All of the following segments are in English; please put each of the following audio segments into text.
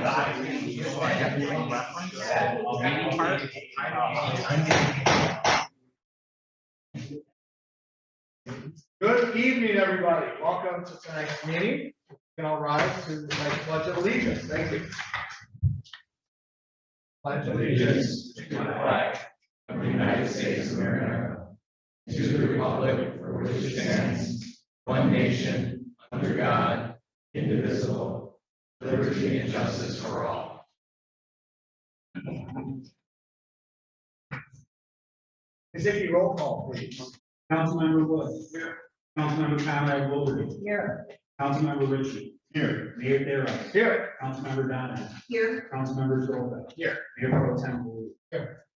Good evening, everybody. Welcome to tonight's meeting. You can all rise to the Pledge of Allegiance. Thank you. Pledge allegiance to the flag of the United States of America, to the republic for which it stands, one nation, under God, indivisible, liberty and justice for all. Executive roll call, please. Councilmember Wood. Here. Councilmember Conrad Willoughby. Here. Councilmember Ritchie. Here. Mayor Darrow. Here. Councilmember Donovan. Here. Councilmember Schroeder. Here. Mayor Pro Tem Wu. Here.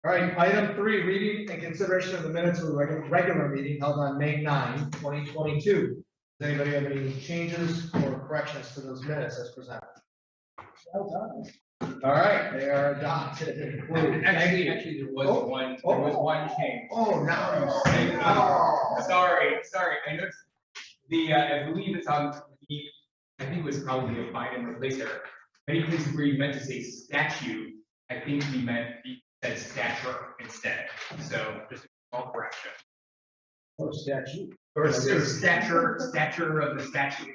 All right, item 3, reading and consideration of the minutes of the regular meeting held on May 9, 2022. Does anybody have any changes or corrections to those minutes as presented? All right, they are adopted. Actually, there was one change. Oh, now you say. Sorry. I noticed I believe it's on the. I think it was probably a find and replace error. Many places where you meant to say statue, I think you said stature instead. So just a small correction. Or statute. Or stature of the statue.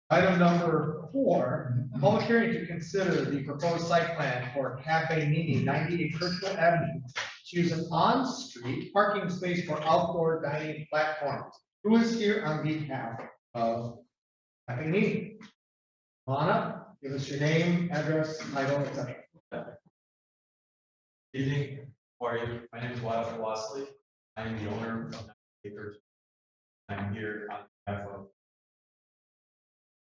Item number 4, public hearing to consider the proposed site plan for Cafe Nini, 98 Churchill Avenue, to use an on-street parking space for outdoor dining platforms. Who is here on behalf of Cafe Nini? Come on up, give us your name, address, title, etc. Evening, how are you? My name is Wyatt Wasley. I am the owner of Acres. I'm here on behalf of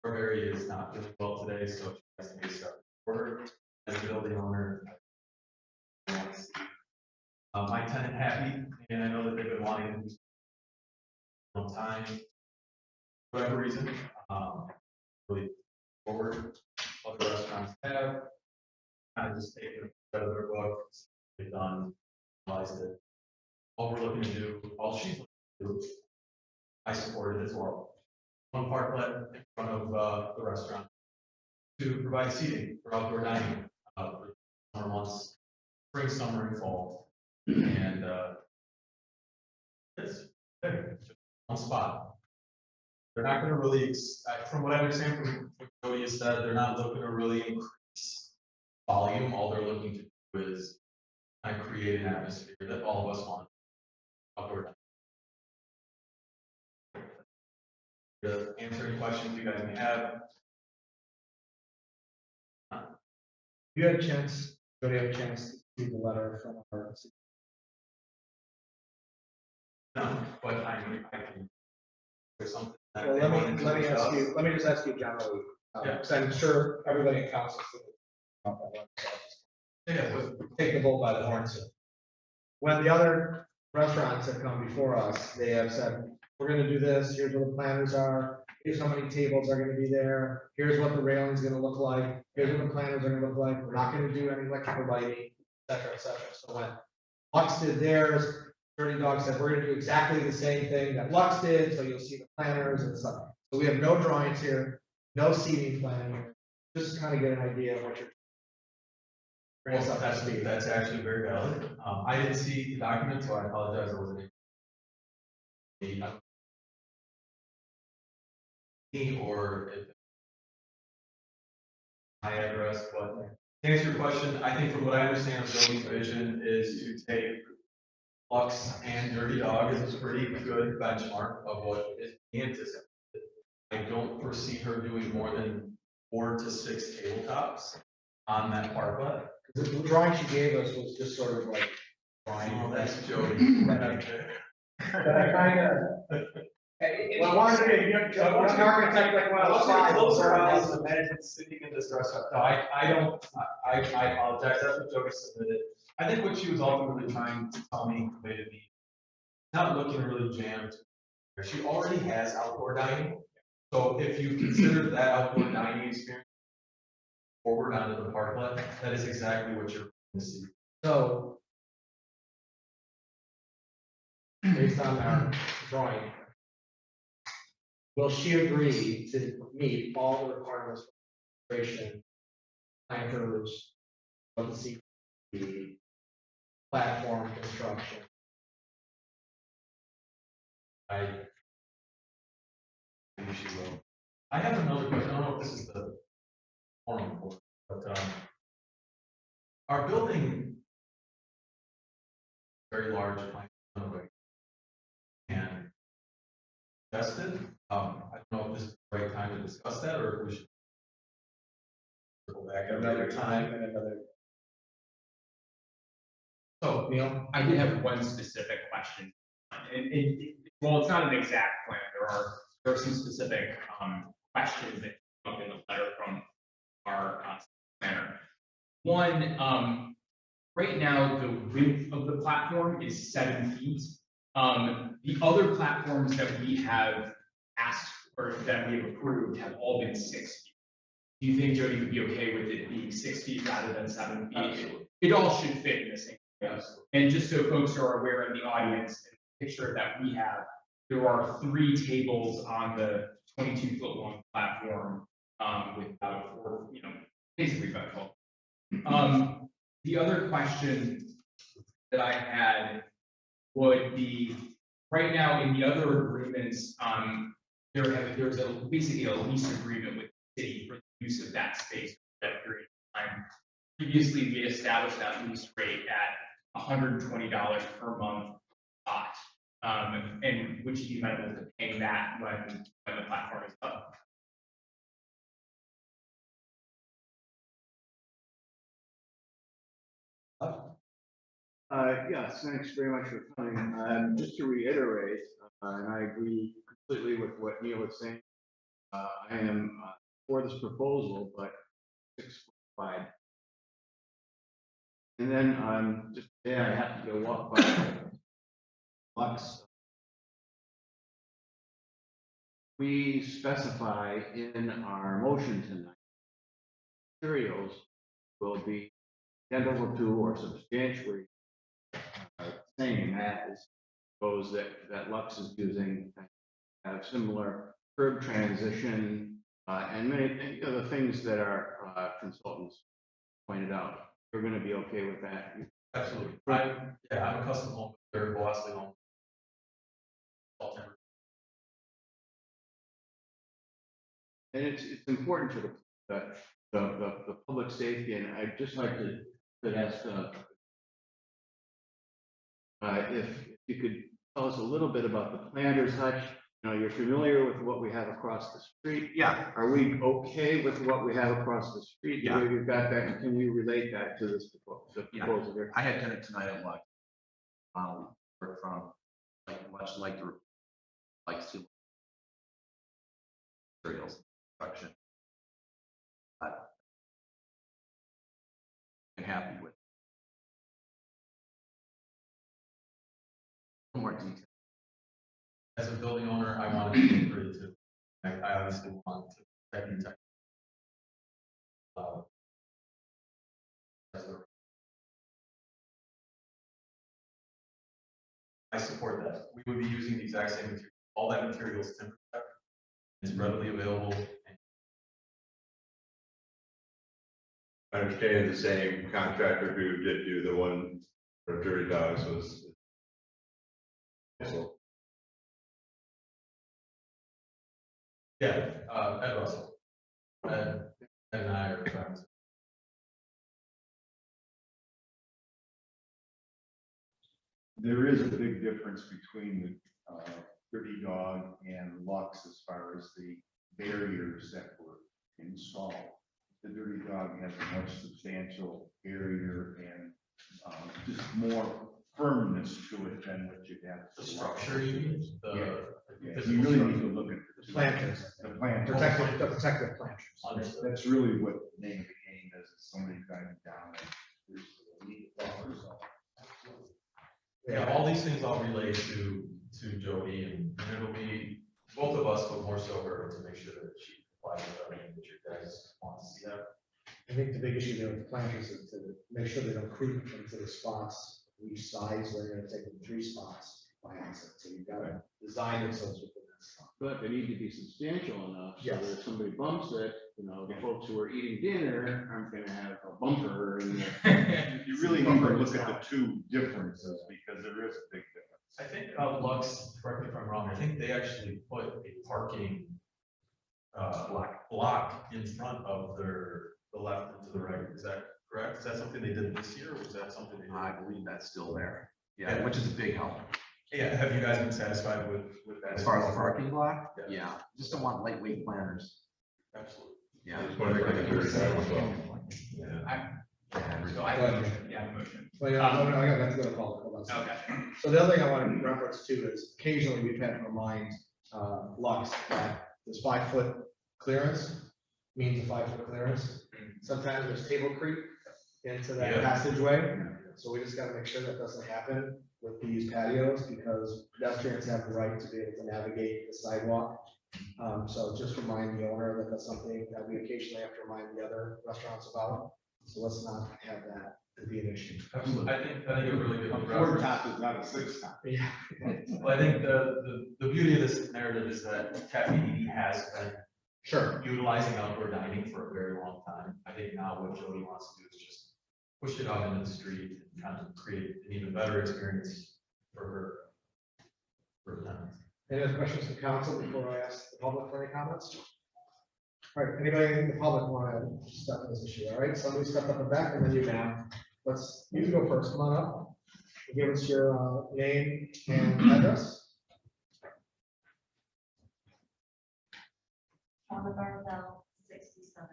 Strawberry is not doing well today, so she has to be started order. As the building owner, my tenant happy, and I know that they've been wanting to do a long time. For whatever reason, really forward. Other restaurants have kind of just taken it out of their book. They've done, realized it. All we're looking to do, all she's looking to do, I support it as well. One parklet in front of the restaurant to provide seating for outdoor dining for summer months, spring, summer, and fall. And it's there, just one spot. They're not going to really, from what I understand from what Jody has said, they're not looking to really increase volume. All they're looking to do is kind of create an atmosphere that all of us want outdoor dining. To answer any questions you guys may have. You had a chance, Jody had a chance to see the letter from our. No, but I can. There's something. Well, let me ask you. Let me just ask you generally, because I'm sure everybody in council. Take the bull by the horns. When the other restaurants have come before us, they have said, we're going to do this. Here's what the planners are. Here's how many tables are going to be there. Here's what the railing is going to look like. Here's what the planners are going to look like. We're not going to do any electrical lighting, et cetera, et cetera. So when Lux did theirs, Dirty Dog said, we're going to do exactly the same thing that Lux did. So you'll see the planners and stuff. So we have no drawings here, no seating plan here. Just kind of get an idea of what you're. Well, that's actually very valid. I didn't see the document, so I apologize. I wasn't or if my address, but to answer your question, I think from what I understand of Joey's vision is to take Lux and Dirty Dog as a pretty good benchmark of what is anticipated. I don't foresee her doing more than 4 to 6 tabletops on that parklet. The drawing she gave us was just sort of like drawing. Oh, that's Jody. But I kind of. Well, I wanted to be a young architect like one of those five. Close our eyes to imagine sitting in this restaurant. No, I apologize. That's what Jody submitted. I think what she was ultimately trying to tell me, convey to me, not looking really jammed. She already has outdoor dining. So if you consider that outdoor dining experience forward onto the parklet, that is exactly what you're going to see. So based on our drawing. Will she agree to meet all the requirements for registration, planters, of the CP, platform construction? I maybe she will. I have another question. I don't know if this is the forum for it, but our building very large and invested. I don't know if this is the right time to discuss that, or if we should go back at another time. And another. So, Neil? I did have one specific question. Well, it's not an exact plan. There are some specific questions that come up in the letter from our planner. One, right now, the width of the platform is 7 feet. The other platforms that we have asked or that we have approved have all been 6 feet. Do you think Jody would be okay with it being 6 feet rather than 7 feet? Absolutely. It all should fit in the same space. Absolutely. And just so folks are aware in the audience, the picture that we have, there are 3 tables on the 22-foot long platform with about 4, basically about 12. The other question that I had would be, right now in the other agreements, there's basically a lease agreement with the city for the use of that space for that period of time. Previously, we established that lease rate at $120 per month spot, and would you be amenable to paying that when the platform is up? Yes, thanks very much for coming. Just to reiterate, and I agree completely with what Neil was saying. I am for this proposal, but 6 foot wide. And then just today I have to go walk by Lux. We specify in our motion tonight, materials will be identical to or substantially same as those that Lux is using, have similar curb transition and many other things that our consultants pointed out. You're going to be okay with that? Absolutely. I'm a custom home builder, Velocity home. And it's important for the public safety, and I'd just like to ask if you could tell us a little bit about the planter's hutch. You're familiar with what we have across the street. Yeah, Are we okay with what we have across the street? Yeah. The way we've got that, and can you relate that to this Yeah. proposal here? I had dinner tonight at Lux. We're from much like to materials production. I'm happy with. More detail. As a building owner, I want to be free too. I obviously want to protect. I support that. We would be using the exact same material. All that material is timber protected. It's readily available. I understand the same contractor who did do the one for Dirty Dogs was. Yeah, Ed Russell. Ed and I are friends. There is a big difference between the Dirty Dog and Lux as far as the barriers that were installed. The Dirty Dog has a much substantial barrier and just more firmness to it than what you have. The structure you mean? Yeah, you really need to look at The planters. the planters. Protective planters. Understood. That's really what the name of the game is. Somebody driving down and there's a lead buffer zone. Yeah, all these things I'll relay to Jody, and it'll be both of us, but more so her, to make sure that she complies with everything that you guys want to see that. I think the big issue there with the planters is to make sure they don't creep into the spots, each size, where they're gonna take them 3 spots. plans, so you've got to design it so it's within this. But they need to be substantial enough, so Yes. that if somebody bumps it, you know, the folks who are eating dinner aren't gonna have a bumper and. You really need to look at the two differences because there is a big difference. I think Lux, correct me if I'm wrong, I think they actually put a parking block in front of the left and to the right. Is that correct? Is that something they did this year, or was that something they did? I believe that's still there. Yeah. Yeah, which is a big help. Yeah, have you guys been satisfied with that? As far as the parking lot, Yeah. yeah, just don't want lightweight planners. Absolutely. Yeah. Just wanna bring it to the side as well. Yeah. So I have a motion, yeah, I have a motion. Well, yeah, I got to go to public, hold on a second. Okay. So the other thing I want to reference too is occasionally we've had to remind Lux that this 5-foot clearance means a 5-foot clearance. Sometimes there's table creep into that Yeah. passageway, so we just got to make sure that doesn't happen with these patios because pedestrians have the right to be able to navigate the sidewalk. So just remind the owner that that's something that we occasionally have to remind the other restaurants about. So let's not have that to be an issue. Absolutely. I think a really good A 4 reference. top is not a 6 top. Yeah. Well, I think the beauty of this narrative is that Cafe Edie has been Sure. utilizing outdoor dining for a very long time. I think now what Jody wants to do is just push it out into the street and kind of create an even better experience for her. For them. Any other questions from council before I ask the public for any comments? All right, anybody in the public want to step in this issue? All right, somebody step up and back and then you now. You can go first. Come on up. Give us your name and address. On the Barbell, 67.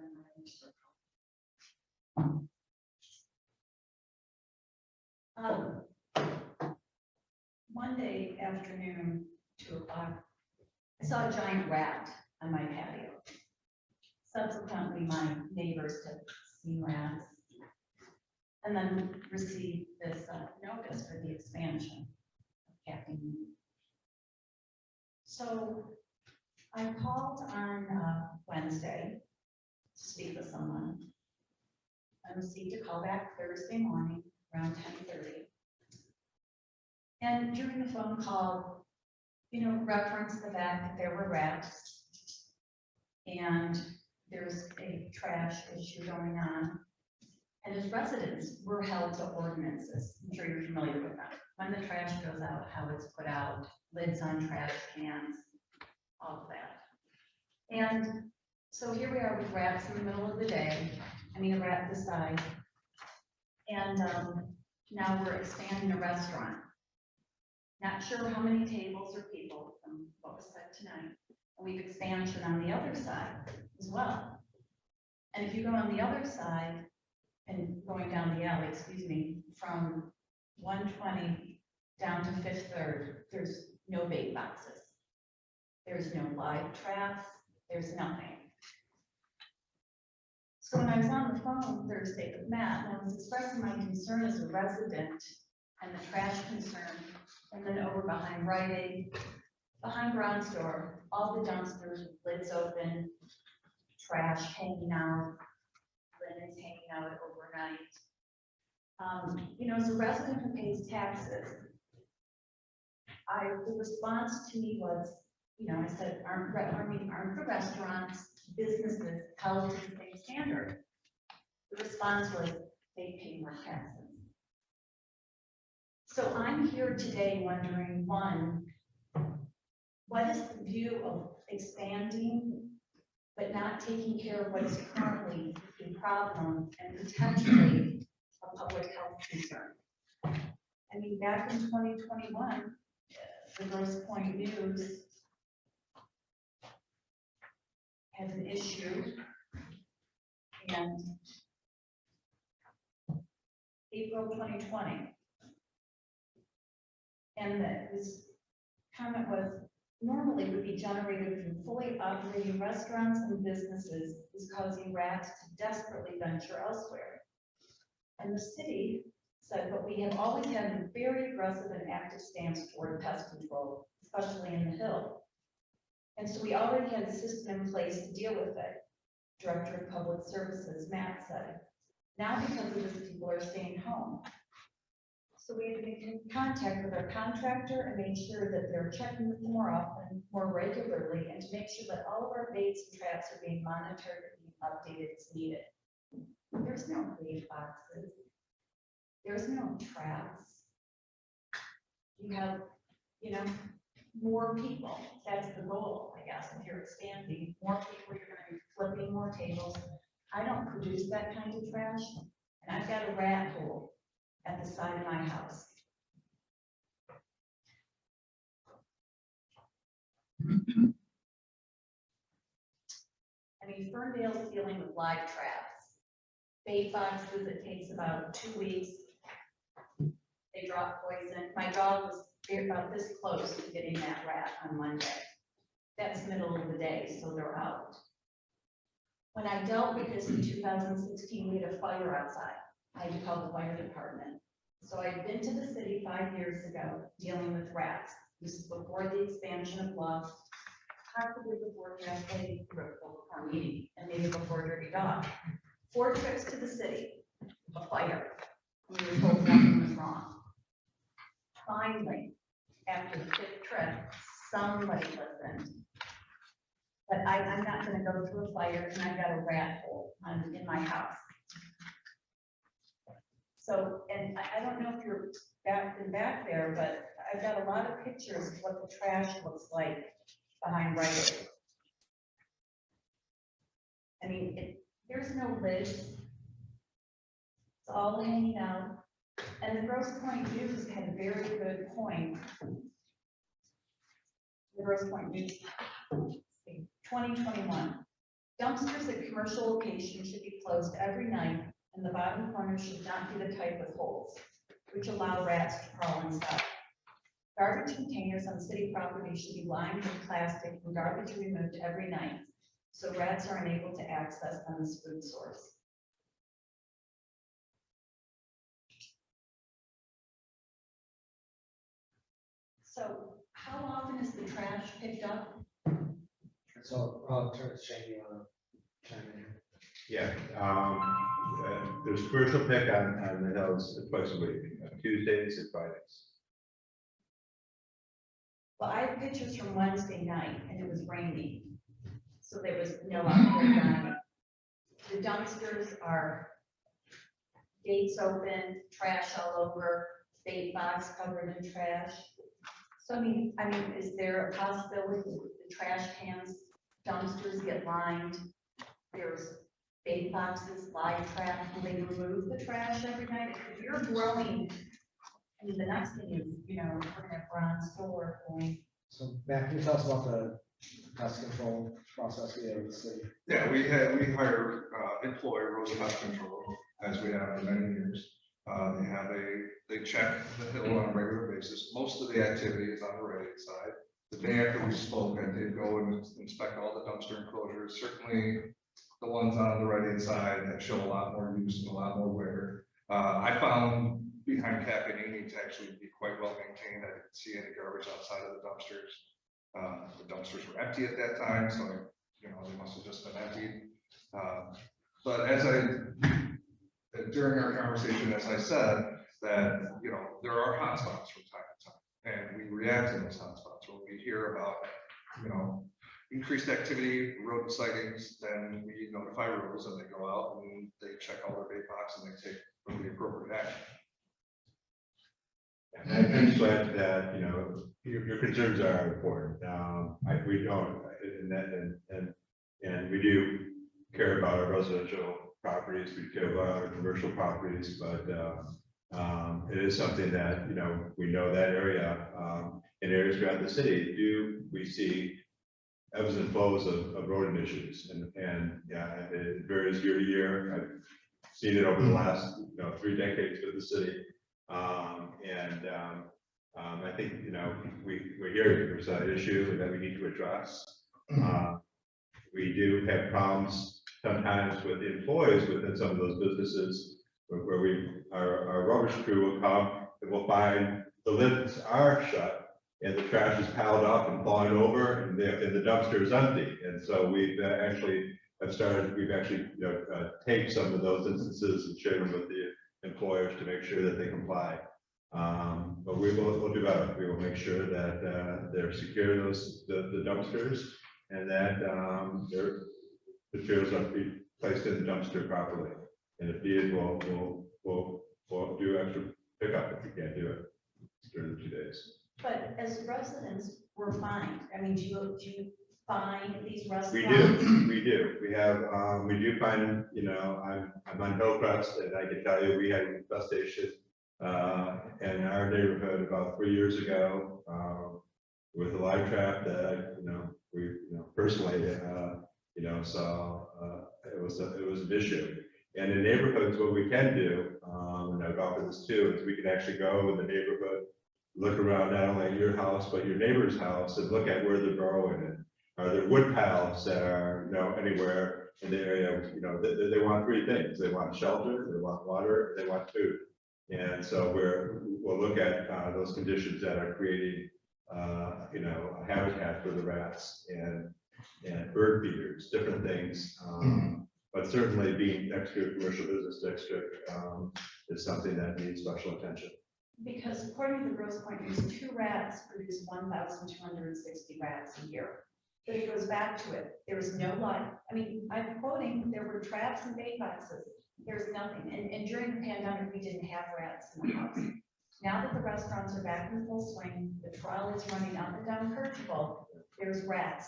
Monday afternoon, 2 o'clock, I saw a giant rat on my patio. Subsequently, my neighbors have seen rats and then received this notice for the expansion of Cafe Edie. So I called on Wednesday to speak with someone. I received a call back Thursday morning around 10:30. And during the phone call, referenced the fact that there were rats and there's a trash issue going on. And as residents, we're held to ordinances. I'm sure you're familiar with them. When the trash goes out, how it's put out, lids on trash cans, all of that. And so here we are with rats in the middle of the day. A rat this size. And now we're expanding a restaurant. Not sure how many tables or people from what was said tonight. And we've expansion on the other side as well. And if you go on the other side and going down the alley, from 120 down to Fifth Third, there's no bait boxes. There's no live traps, there's nothing. So when I was on the phone Thursday with Matt, and I was expressing my concern as a resident and the trash concern, and then over behind Rite Aid, behind Brown Store, all the dumpsters, lids open, trash hanging out, linens hanging out overnight. As a resident who pays taxes, the response to me was, I said, aren't the restaurants, businesses held to the same standard? The response was, they pay more taxes. So I'm here today wondering, one, what is the view of expanding, but not taking care of what is currently a problem and potentially a public health concern? Back in 2021, the Grosse Pointe News had an issue, and April 2020. And his comment was, normally would be generated from fully operating restaurants and businesses is causing rats to desperately venture elsewhere. And the city said, but we have always had a very aggressive and active stance toward pest control, especially in the Hill. And so we already had a system in place to deal with it. Director of Public Services, Matt said. Now because of this, people are staying home. So we had to make contact with our contractor and make sure that they're checking this more often, more regularly, and to make sure that all of our baits and traps are being monitored and being updated as needed. There's no bait boxes. There's no traps. You have, more people. That's the goal, I guess, if you're expanding, more people, you're gonna be flipping more tables. I don't produce that kind of trash, and I've got a rat hole at the side of my house. I mean, Ferndale's dealing with live traps. Bait boxes, it takes about 2 weeks. They drop poison. My dog was about this close to getting that rat on Monday. That's middle of the day, so they're out. When I dealt with this in 2016, we had a fire outside. I had to call the fire department. So I'd been to the city 5 years ago dealing with rats. This is before the expansion of law, possibly before translating before meeting, and maybe before Dirty Dog. 4 trips to the city, a fire. We were told nothing was wrong. Finally, after the 5th trip, somebody listened. But I'm not gonna go through a fire and I've got a rat hole in my house. So, and I don't know if you're back there, but I've got a lot of pictures of what the trash looks like behind Rite Aid. I mean, there's no lids. It's all hanging out. And the Grosse Pointe News had a very good point. The Grosse Pointe News, 2021. Dumpsters at commercial locations should be closed every night, and the bottom corner should not be the type with holes, which allow rats to crawl inside. Garbage containers on city property should be lined with plastic and garbage removed every night, so rats are unable to access them as food source. So how often is the trash picked up? So I'll turn to Shane, you wanna chime in here? Yeah, there's commercial pick on the hills twice a week, Tuesdays and Fridays. Well, I have pictures from Wednesday night and it was raining. So there was no outdoor dining. The dumpsters are gates open, trash all over, bait box covered in trash. So I mean, is there a possibility that the trash cans, dumpsters get lined? There's bait boxes, live trash, will they remove the trash every night? If you're growing, I mean, the next thing is, we're gonna have bronze store going. So Matt, can you tell us about the pest control process we have at the city? Yeah, we hire, employ Rosa Pest Control, as we have for many years. They check the hill on a regular basis. Most of the activity is on the right side. The day after we spoke, I did go and inspect all the dumpster enclosures. Certainly the ones on the right-hand side that show a lot more use and a lot more wear. I found behind Cafe Nini to actually be quite well maintained. I didn't see any garbage outside of the dumpsters. The dumpsters were empty at that time, so they must have just been emptied. But during our conversation, as I said, that there are hotspots from time to time, and we react to those hotspots when we hear about increased activity, rodent sightings. Then we notify Rose, and they go out and they check all their bait box and they take the appropriate action. And I just add to that, your concerns are important. We don't, and we do care about our residential properties, we care about our commercial properties, but it is something that, we know that area, in areas throughout the city, we see ebbs and flows of rodent issues, and yeah, it varies year to year. I've seen it over the last, 3 decades with the city. I think, we're here, there's an issue that we need to address. We do have problems sometimes with the employees within some of those businesses where our rubbish crew will come and we'll find the lids are shut and the trash is piled up and falling over and the dumpster is empty. And so we've actually taped some of those instances and shared them with the employers to make sure that they comply. But we'll do better. We will make sure that, they're secure, the dumpsters, and that, their materials are be placed in the dumpster properly. And if needed, we'll do extra pickup if we can't do it during the 2 days. But as residents, we're fined. I mean, do you fine these We restaurants? do. We have, we do find, I'm on Hillcrest, and I can tell you, we had an infestation in our neighborhood about 3 years ago, with a live trap that, we, personally, saw, it was an issue. And in neighborhoods, what we can do, and I've offered this too, is we can actually go in the neighborhood, look around not only at your house, but your neighbor's house, and look at where they're burrowing it. Are there wood piles that are, anywhere in the area, they want 3 things. They want shelter, they want water, they want food. And so we'll look at those conditions that are creating, a habitat for the rats and bird feeders, different things. But certainly being next to a commercial business district is something that needs special attention. Because according to the Grosse Point News, 2 rats produce 1,260 rats a year. But it goes back to it. There's no life. I mean, I'm quoting, there were traps and bait boxes. There's nothing. And during the pandemic, we didn't have rats in the house. Now that the restaurants are back in full swing, the trial is running up and down Kirchhoff, there's rats.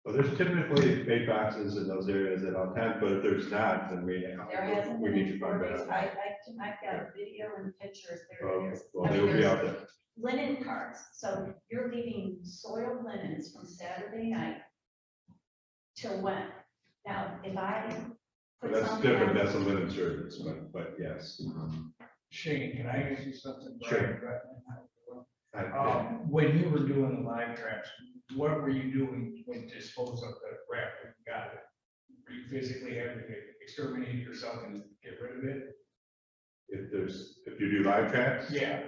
Well, there's typically bait boxes in those areas at all times, but if there's not, then we There hasn't been need in to 4 find days. out. I've got video and pictures. There's, Well, I they mean, will be there's out there. linen carts. So you're leaving soiled linens from Saturday night till when? Now, if I But put that's something different, on, that's a linen service, but yes. Shane, can I ask you something? Sure. When you were doing the live traps, what were you doing to dispose of the rat when you got it? Were you physically having to exterminate yourself and get rid of it? If you do live traps, Yeah,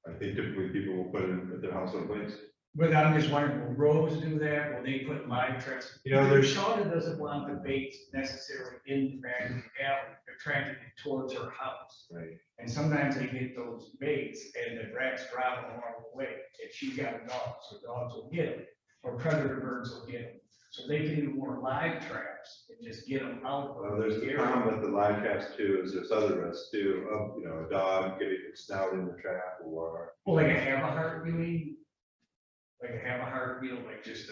I think typically people will put it at their household place. but I'm just wondering, will Rose do that? Will they put live traps? There's, Shauna doesn't want the bait necessarily in the back of the alley, they're attracting it towards her house. right, And sometimes they get those baits and the rats drive them along the way. If she's got a dog, so dogs will get them, or predator birds will get them. So they can do more live traps and just get them out. well, there's the problem with the live traps too, is there's other risks too, of, a dog getting its snout in the trap or. Well, like a Havahart, you mean? Like a Havahart, like just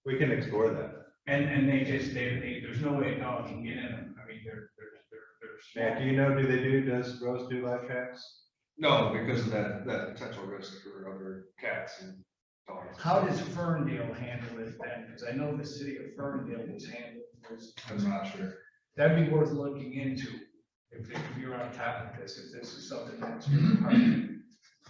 We can explore that. and they just, there's no way a dog can get in them. I mean, they're Matt, do small. does Rose do live traps? No, because of that potential risk for other cats and dogs. How does Ferndale handle it then? Because I know the city of Ferndale is handling this. I'm not sure. That'd be worth looking into, if you're on top of this, if this is something that's your department.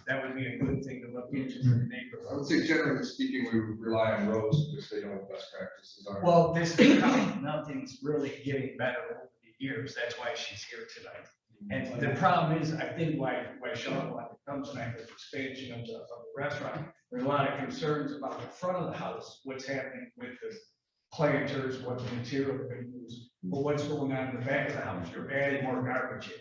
That would be a good thing to look into for the I would neighborhood. say generally speaking, we rely on Rose because they know what best practices are. Well, this is how nothing's really getting better over the years, that's why she's here tonight. And the problem is, I think why Sean wanted to come tonight with expansion of the restaurant, there's a lot of concerns about the front of the house, what's happening with the planters, what the material they're gonna use, but what's going on in the back of the house, you're adding more garbage in.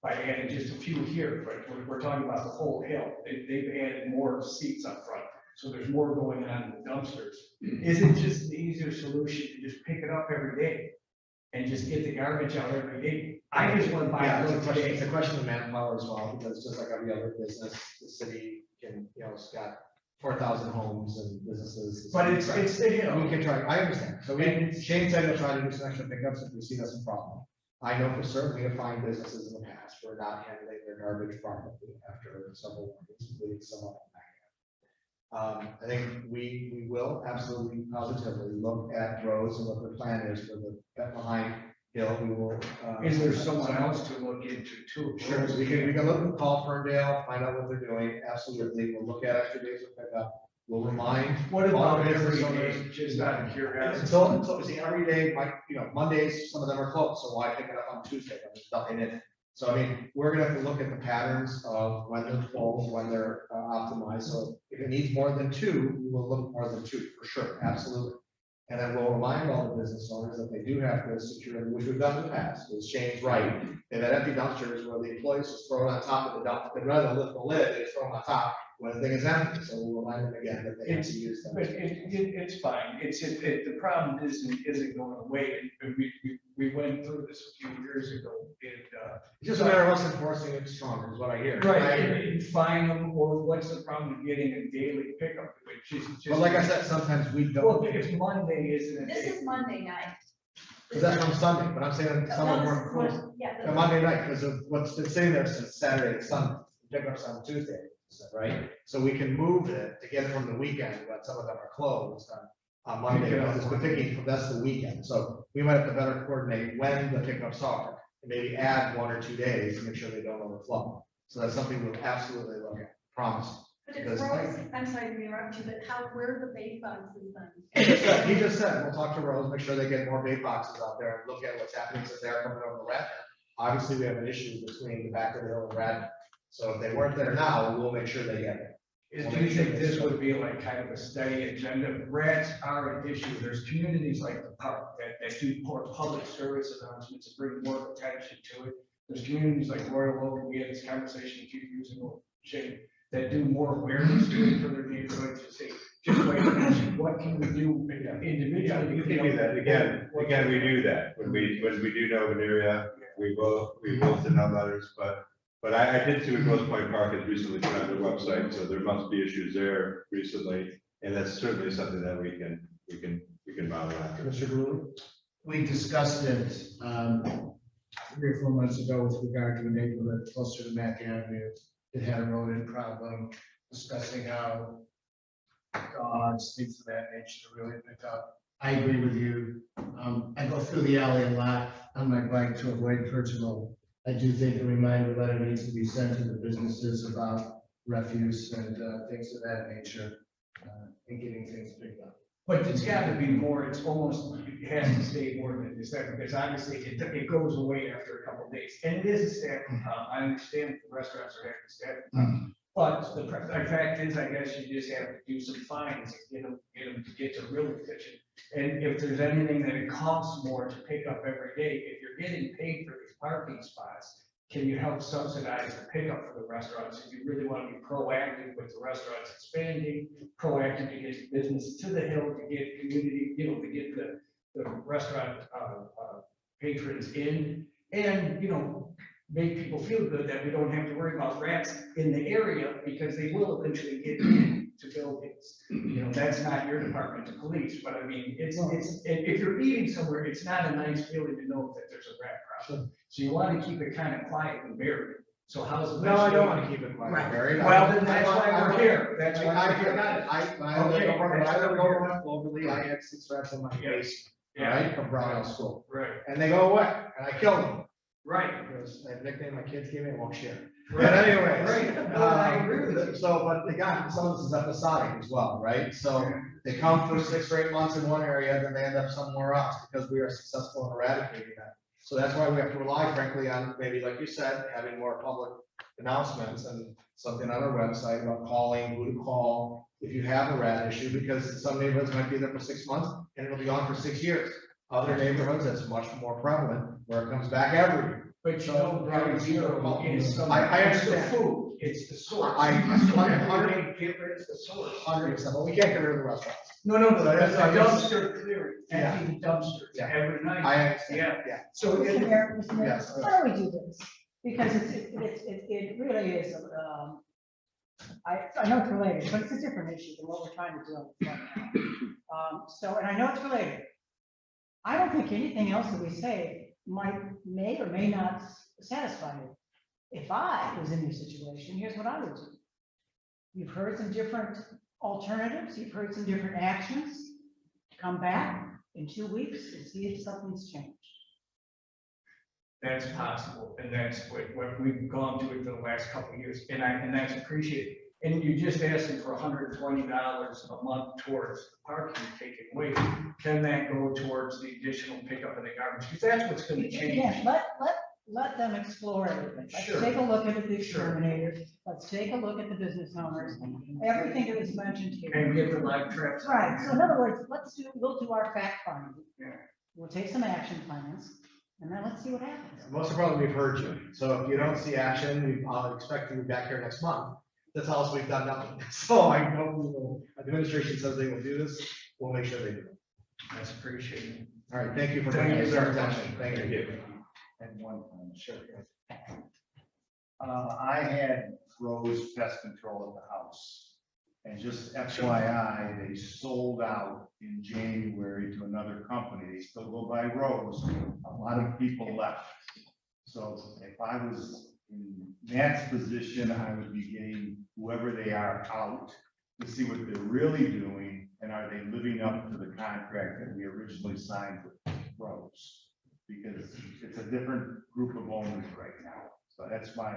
By adding just a few here, but we're talking about the whole hill, they've added more seats up front, so there's more going on in the dumpsters. Is it just an easier solution to just pick it up every day and just get the garbage out every day? I just went by Yeah, and it's a looked question, today. it's a question of manpower as well, because just like every other business, the city can, it's got 4,000 homes and businesses. But it's the We hill. can try, I understand, so Shane said he'll try to do some extra pickups if we see that's a problem. I know for certain we have found businesses in the past who are not handling their garbage properly after several weeks, including some of them. I think we will absolutely positively look at Rose and what the plan is for the behind hill. We will. Is there someone else to look into too? Sure, so we can look and call Ferndale, find out what they're doing, absolutely, we'll look at extra days of pickup, we'll remind. What all about the business every owners- day, just out of curiosity? So see, every day, Mondays, some of them are closed, so why pick it up on Tuesday, when there's nothing in it? So I mean, we're gonna have to look at the patterns of when they're full, when they're optimized, so if it needs more than 2, we will look more than 2, for sure, absolutely. And then we'll remind all the business owners that they do have to secure, which we've done in the past, is Shane's right. And that empty dumpster is where the employees just throw it on top of the dump, and rather than lift the lid, they just throw it on top when the thing is empty, so we'll remind them again that they have to use them. But it's fine, the problem isn't going away, and we went through this a few years ago, and, It's just a matter of us enforcing it stronger, is what I hear. right, and fine them, or what's the problem of getting a daily pickup, which is just. But like I said, sometimes we Well, don't, if Monday isn't This it? is Monday night. because that comes Sunday, but I'm saying some of them weren't closed. Yeah. On Monday night, because of what's been sitting there since Saturday and Sunday, pickups on Tuesday, right? So we can move it to get it from the weekend, but some of them are closed on Monday, Pick it up but it's been picking, that's the weekend, so we might have to better coordinate when the pickups are, and maybe add 1 or 2 days to make sure they don't overflow. So that's something we'll absolutely look at, promise. But if Because- Rose, I'm sorry to interrupt you, but where are the bait boxes He just said, we'll talk to Rose, make sure they get more bait boxes out there and look at what's happening since they're coming over the Radnor. Obviously, we have an issue between the back of the hill and Radnor. So if they weren't there now, we'll make sure they get it. Do you think this would be like kind of a steady agenda? Rats are an issue. There's communities like the park that do more public service announcements and bring more attention to it. There's communities like Royal Oak, we had this conversation a few years ago, Shane, that do more awareness to it for their neighborhood to say, just like you mentioned, what can we do individually? Yeah, we can do that. Again, we do that. When we do know of an area, we will send out letters, but I did see what Grosse Point Park has recently put on their website, so there must be issues there recently. And that's certainly something that we can monitor after. Mr. Brewer? We discussed it 3 or 4 months ago with regard to a neighborhood closer to Mack Avenue that had a rodent problem, discussing how dogs, things of that nature really pick up. I agree with you. I go through the alley a lot on my bike to avoid Percival. I do think a reminder letter needs to be sent to the businesses about refuse and things of that nature, and getting things picked up. But it's gotta be more, it's almost, it has to stay more than this, because obviously it goes away after a couple of days. And it is a staffing problem. I understand the restaurants are having staffing problems. But the fact is, I guess you just have to do some fines and get them to get to real efficient. And if there's anything that it costs more to pick up every day, if you're getting paid for these parking spots, can you help subsidize the pickup for the restaurants? If you really want to be proactive with the restaurants expanding, proactive to get business to the hill, to get community, to get the restaurant patrons in, and, make people feel good that we don't have to worry about rats in the area, because they will eventually get into buildings. That's not your department to police, but I mean, if you're eating somewhere, it's not a nice feeling to know that there's a rat problem. So you want to keep it kind of quiet and buried. So how's it? No, I don't want to keep it quiet, Barry. Well, then that's why we're here. That's why I we're here. Locally, I had 6 rats in my basement, Yeah, right, from Brownell School, right, and they go away, and I kill them. right. Because I have a nickname my kids gave me, I won't share. Right. But anyways. Right. No, I agree with you. So, but again, some of this is episodic as well, right? So they come for 6 or 8 months in one area, then they end up somewhere else because we are successful in eradicating that. So that's why we have to rely frankly on, maybe like you said, having more public announcements and something on our website about calling, who to call if you have a rat issue, because some neighborhoods might be there for 6 months and it'll be on for 6 years. Other neighborhoods, that's much more prevalent, where it comes back every year. But Gary Zero is some. I it's the understand. food, it's the source. I- 100 it's the source. 100%, but we can't get rid of the restaurants. No, That's- the dumpster clearing, Yeah. empty the dumpsters Yeah. every night. I understand, Yeah. yeah. So Mr. Mayor, Yes. why don't we do this? Because it really is, I know it's related, but it's a different issue than what we're trying to do on the front now. So, and I know it's related. I don't think anything else that we say may or may not satisfy you. If I was in your situation, here's what I would do. You've heard some different alternatives, you've heard some different actions. Come back in 2 weeks and see if something's changed. that's possible, and that's what we've gone through for the last couple of years, and that's appreciated. And you just asking for $120 a month towards the parking taken away. Can that go towards the additional pickup of the garbage? Because that's what's gonna change. Again, let them explore everything. Let's Sure. take a look at the Sure. exterminators, let's take a look at the business owners, everything that was mentioned here. And get the live traps. Right, so in other words, we'll do our fact finding. Yeah. We'll take some action plans, and then let's see what happens. Most importantly, we've heard you. So if you don't see action, I'll expect you back here next month. That's all we've done nothing. So I know we will, administration says they will do this, we'll make sure they do it. That's appreciated. All right, thank you for bringing it to our attention. Thank you. And one thing, sure. I had Rose Pest Control at the house. And just FYI, they sold out in January to another company. They still go by Rose. A lot of people left. So if I was in Matt's position, I would be getting whoever they are out to see what they're really doing. And are they living up to the contract that we originally signed with Rose? Because it's a different group of owners right now. So that's my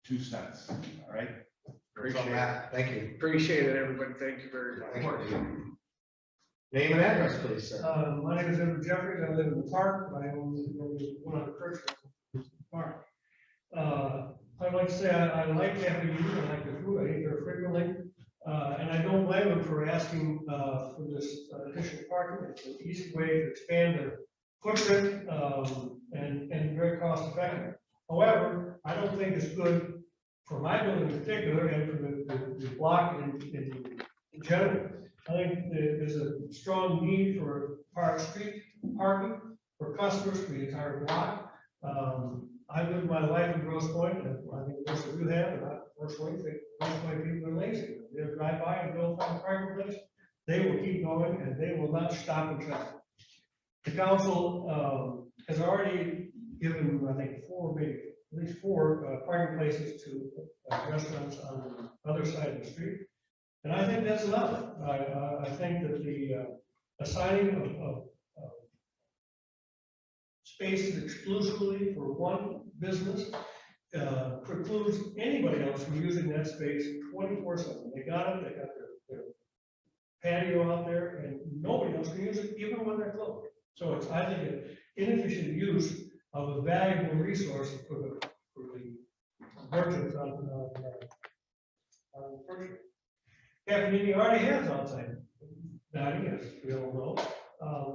2 cents, all right? Appreciate that. Thank you. Appreciate it, everybody. Thank you very Thank much. you. Name and address, please, sir. My name is Edward Jeffries. I live in the park. I own one of the church park. I'd like to say I like Happy Meal. I like the food. I eat there frequently. And I don't blame them for asking for this additional parking. It's an easy way to expand their footprint and very cost effective. However, I don't think it's good for my building in particular and for the block in general. I think there's a strong need for park street parking for customers for the entire block. I lived my life in Grosse Pointe, and I think most of you have, and I personally think Grosse Pointe people are lazy. They'll drive by and go find a parking place. They will keep going and they will not stop and traffic. The council has already given, I think, at least four parking places to restaurants on the other side of the street. And I think that's enough. I think that the assigning of spaces exclusively for one business precludes anybody else from using that space 24/7. They got it, they got their patio out there, and nobody else can use it even when they're closed. So it's, I think, an inefficient use of a valuable resource for the merchants on First Street. Cafe already has outside dining, as we all know.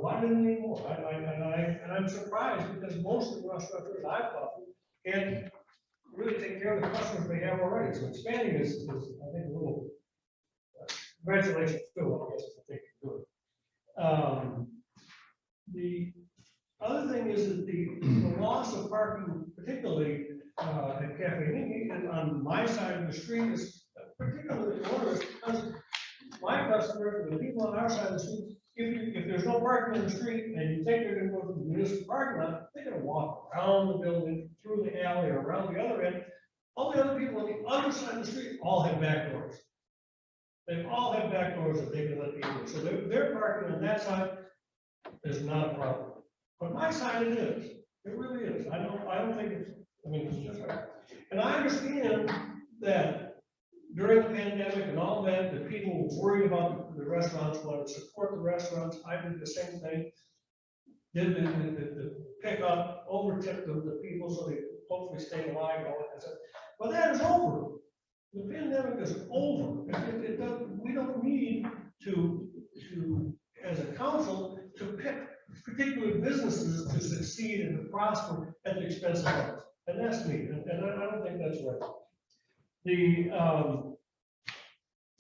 Why didn't they more? And I'm surprised because most of the restaurants I've talked to can't really take care of the customers they have already. So expanding is I think, a little, congratulations, Phil, I guess, if they can do it. The other thing is that the loss of parking, particularly at Cafe Nini, and on my side of the street is particularly onerous because my customers, the people on our side of the street, if there's no parking in the street and you think they're gonna go to the municipal parking lot, they're gonna walk around the building, through the alley, or around the other end. All the other people on the other side of the street all have back doors. They all have back doors that they can let people in. So their parking on that side is not a problem. But my side it is. It really is. I don't think it's, I mean, it's just right. And I understand that during the pandemic and all that, the people were worried about the restaurants, wanted to support the restaurants. I did the same thing. Did the pickup, overtipped the people so they could hopefully stay alive, all that stuff. But that is over. The pandemic is over. We don't need to, as a council, to pick particular businesses to succeed and to prosper at the expense of others. And that's me. And I don't think that's right. The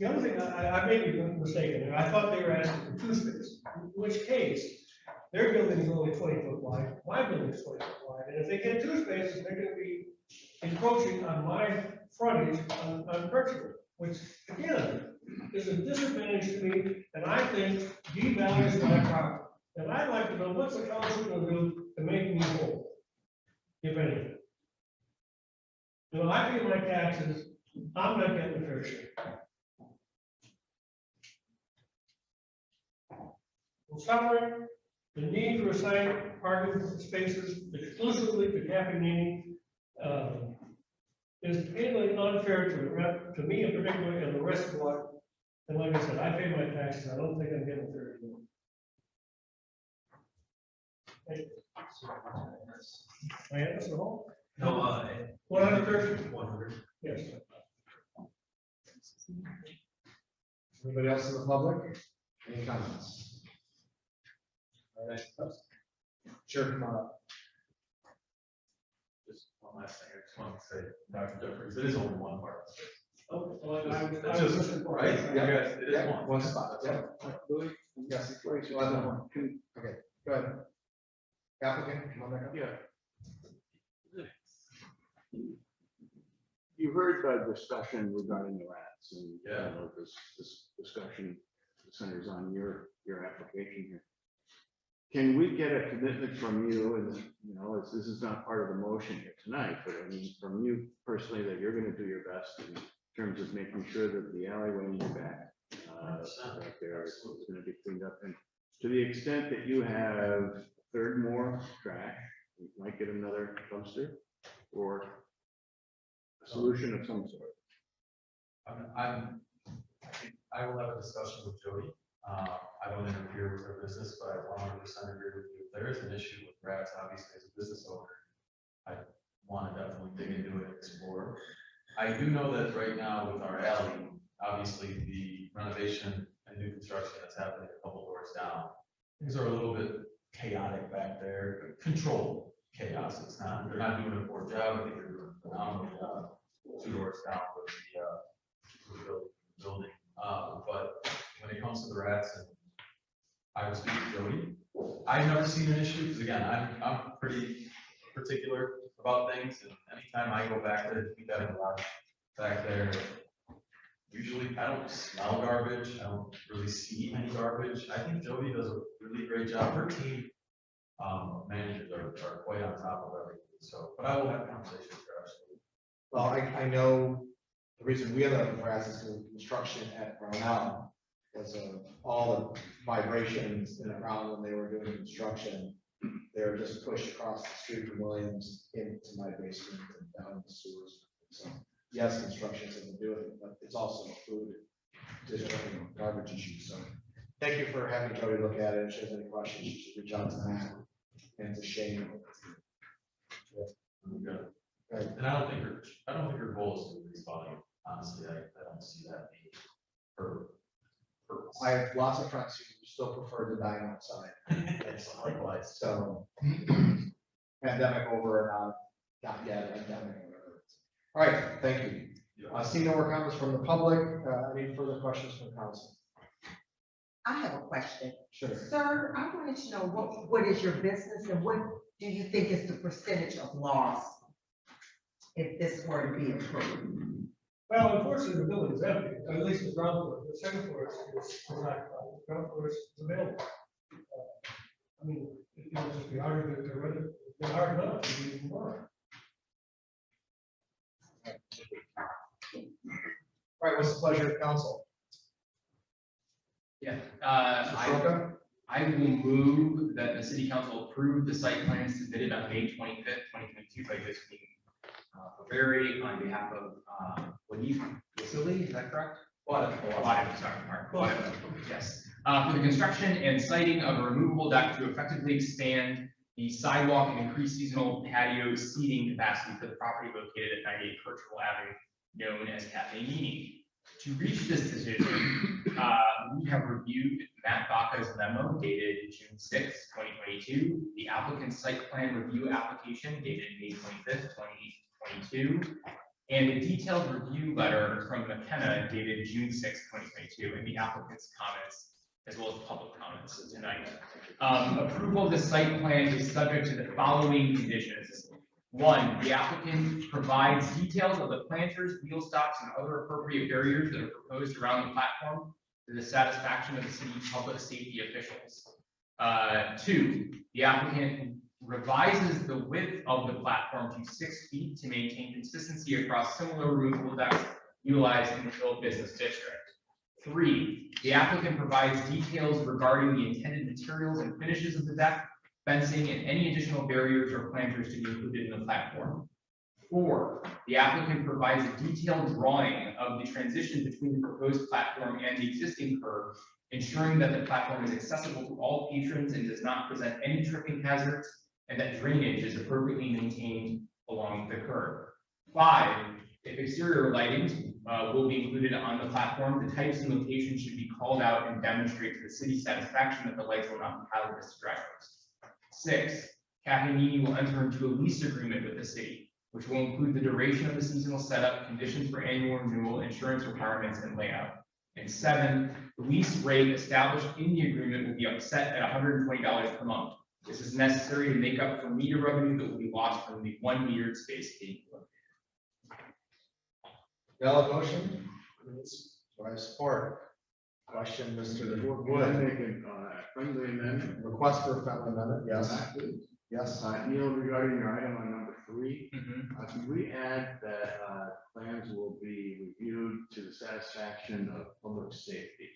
other thing, I may be mistaken, I thought they were asking for 2 spaces, in which case, their building is only 20 foot wide, my building is 20 foot wide, and if they get 2 spaces, they're gonna be encroaching on my frontage on Birchwood, which, again, is a disadvantage to me, and I think devalues my property. And I'd like to know what's the council gonna do to make me whole, if anything. You know, I pay my taxes, I'm not getting the fair share. In summary, the need for assigned parking spaces exclusively to Cafe Nini is patently unfair to me in particular and the rest of the block. And like I said, I pay my taxes, I don't think I'm getting fair share. Thank you. Hyannis at all? No, 130? 100. Yes. Anybody else in the public? Any comments? All right. Sure, come on up. Just one last thing, I just want to say, Dr. Jeffries, it is only one part of the space. Oh, well, I was That's just, listening for right? it. You guys, it is Yeah, one. one spot, yeah. Louis? Yes, please, you'll have that one. Okay, go ahead. Applicant, come on back up. Yeah. You heard the discussion regarding the rats and, you Yeah. know, this discussion centers on your application here. Can we get a commitment from you, and, you know, this is not part of the motion here tonight, but I mean, from you personally, that you're gonna do your best in terms of making sure that the alleyway in the back, back there is gonna be cleaned up, and to the extent that you have a third more trash, you might get another dumpster, or a solution of some sort. I will have a discussion with Jody. I don't interfere with her business, but I 100% agree with you. If there is an issue with rats, obviously as a business owner, I want to definitely dig into it and explore. I do know that right now with our alley, obviously the renovation and new construction that's happening a couple doors down, things are a little bit chaotic back there, controlled chaos. It's not, they're not doing a poor job. I think they're doing a phenomenal job. 2 doors down with the building. But when it comes to the rats, and I was speaking to Jody, I've never seen an issue, because again, I'm pretty particular about things, and anytime I go back there, we got a lot back there. Usually I don't smell garbage, I don't really see any garbage. I think Jody does a really great job. Her team of managers are quite on top of everything, so, but I will have conversations with her, absolutely. Well, I know the reason we ended up with rats is because of construction at Brownell, because of all the vibrations in the ground when they were doing construction. They were just pushed across the street from Williams into my basement and down the sewers. So, yes, construction has something to do with it, but it's also a food, garbage issue. So thank you for having Jody look at it. If she has any questions, you should reach out to Matt and to Shane. Right. And I don't think her goal is to increase volume. Honestly, I don't see that being her purpose. I have lots of friends who still prefer to dine outside. It's likewise. So pandemic over or not yet, pandemic over. All right, thank you. Seeing no more comments from the public, any further questions from council? I have a question. Sure. Sir, I wanted to know what is your business and what do you think is the percentage of loss if this were to be approved? Well, unfortunately, the building is empty, at least the ground floor. The second floor is not, the ground floor is available. I mean, it would just be hard to rent it, it's hard enough to do even more. All right, what's the pleasure of council? Yeah, Mr. Soroka? I will move that the city council approve the site plan submitted on May 25th, 2022 by Josephine Ferrari on behalf of Wadif Wasili, is that correct? Wadif, sorry, Mark. Wadif, yes. For the construction and siting of a removable deck to effectively expand the sidewalk and increase seasonal patio seating capacity for the property located at 98 Kirchhoff Avenue, known as Cafe Meany. To reach this decision, we have reviewed Matt Baca's memo dated June 6, 2022, the applicant's site plan review application dated May 25th, 2022, and a detailed review letter from McKenna dated June 6, 2022, and the applicant's comments, as well as public comments tonight. Approval of the site plan is subject to the following conditions. 1, the applicant provides details of the planters, wheel stocks, and other appropriate barriers that are proposed around the platform to the satisfaction of the city public safety officials. 2, the applicant revises the width of the platform to 6 feet to maintain consistency across similar removable decks utilized in the Hill Business District. 3, the applicant provides details regarding the intended materials and finishes of the deck, fencing, and any additional barriers or planters to be included in the platform. 4, the applicant provides a detailed drawing of the transition between the proposed platform and the existing curb, ensuring that the platform is accessible to all patrons and does not present any tripping hazards, and that drainage is appropriately maintained occur. 5, if exterior lighting will be included on the platform, the types and locations should be called out and demonstrate to the city's satisfaction that the lights will not be hazardous to drivers. 6, Capitanini will enter into a lease agreement with the city, which will include the duration of the seasonal setup, conditions for annual renewal, insurance requirements, and layout. And 7, the lease rate established in the agreement will be set at $120 per month. This is necessary to make up for meter revenue that will be lost from the 1 metered space being located. Valid motion? Do I have support? Question, Mr. Would I Wood. make a friendly amendment? Request for a friendly amendment, yes. Please. Yes. Neil, regarding your item on number 3, Mhm. can we add that plans will be reviewed to the satisfaction of public safety?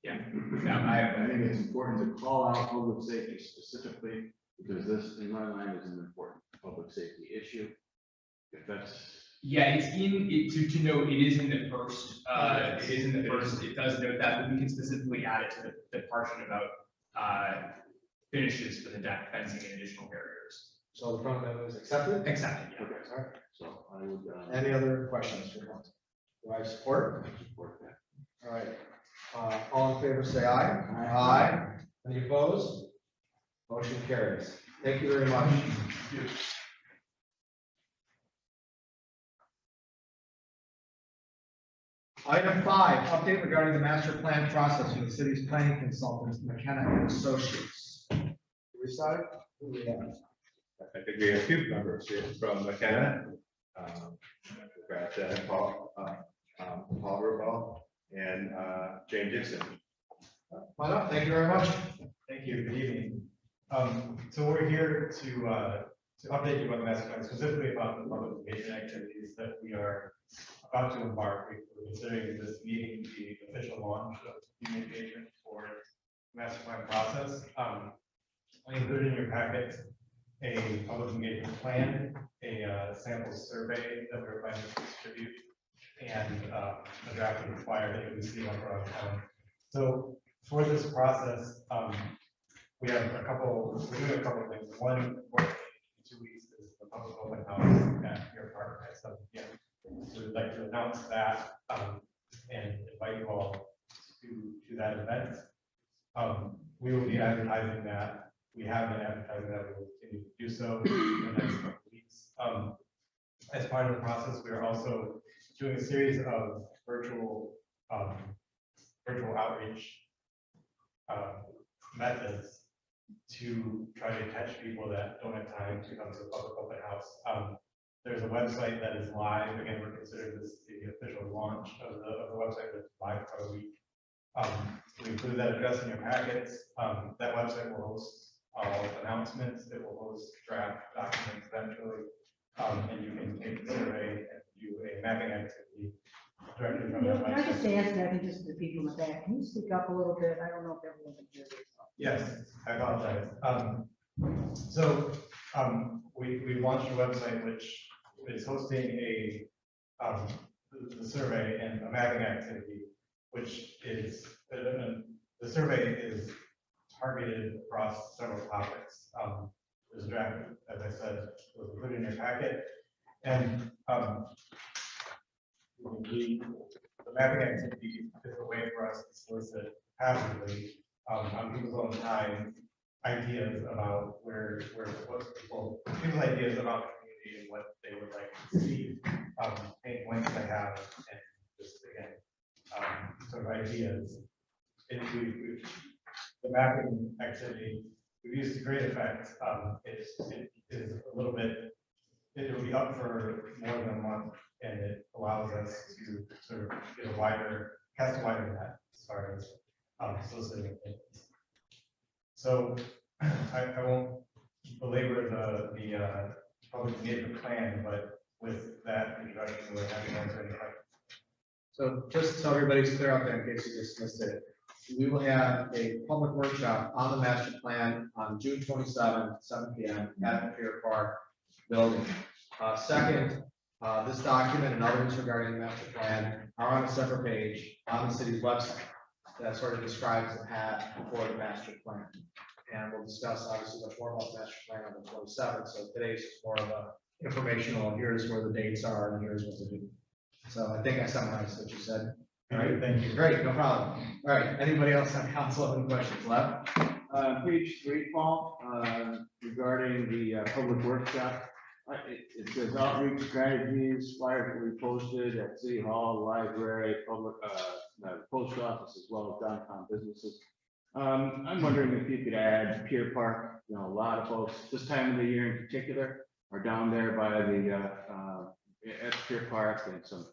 Yeah. I think it's important to call out public safety specifically, because this, in my mind, is an important public safety issue. If that's, Yeah, it's in, to note, it is in the first, it is in the first, it does note that, but we can specifically add it to the portion about, finishes for the deck, fencing, and additional barriers. So the front amendment is accepted? Accepted, yeah. Okay, all right. so I would. Any other questions for council? Do I have support? Support that. All right. All in favor, say aye. Aye. Any opposed? Motion carries. Thank you very much. Item 5, update regarding the master plan process from the city's planning consultants, McKenna and Associates. Do we start? Who do we have? I think we have 2 members here from McKenna. We've got Paul Rubaugh and Jane Dixon. Come on up. Thank you very much. Thank you, good evening. So we're here to update you on the master plan, specifically about the public engagement activities that we are about to embark. We're considering this meeting the official launch of communication for the master plan process. I included in your packet a public engagement plan, a sample survey that we're planning to distribute, and a draft of the flyer that you'll be seeing up around town. So for this process, we have we're doing a couple of things. One, importantly, in 2 weeks is the public open house at your park at 7 p.m. So we'd like to announce that and invite you all to that event. We will be advertising that. We have been advertising that. We will continue to do so in the next couple of weeks. As part of the process, we are also doing a series of virtual outreach methods to try to catch people that don't have time to come to the public open house. There's a website that is live. Again, we're considering this the official launch of the website that's live for a week. We include that address in your packets. That website will host all announcements. It will host draft documents eventually. And you can take the survey and do a mapping activity directly from that Can I just website. ask, I think just the people in the back, can you speak up a little bit? I don't know if everyone can hear this. Yes, I apologize. So we launched a website which is hosting the survey and a mapping activity, which is the survey is targeted across several topics. There's a draft, as I said, was included in your packet, and the mapping activity is a way for us to solicit passively on people's own time ideas about people's ideas about the community and what they would like to see, pain points they have, and just again, sort of ideas. The mapping activity we've used to great effect. It is a little bit, it will be up for more than a month, and it allows us to sort of get cast a wider net as far as soliciting opinions. So I won't belabor the public engagement plan, but with that introduction, we're happy to answer any questions. So just so everybody's clear out there in case you just missed it, we will have a public workshop on the master plan on June 27th, 7 p.m. at the Pier Park building. Second, this document and others regarding the master plan are on a separate page on the city's website that sort of describes the path for the master plan. And we'll discuss obviously much more about the master plan on the 27th. So today's just more of a informational, here's where the dates are, and here's what to do. So I think I summarized what you said. All right, thank you. Great, no problem. All right, anybody else on council have any questions left? Page 3, Paul, regarding the public workshop. It says outreach strategies, flyers will be posted at City Hall, library, public, post office, as well as downtown businesses. I'm wondering if you could add Pier Park. You know, a lot of folks this time of the year in particular are down there by the at Pier Park, and some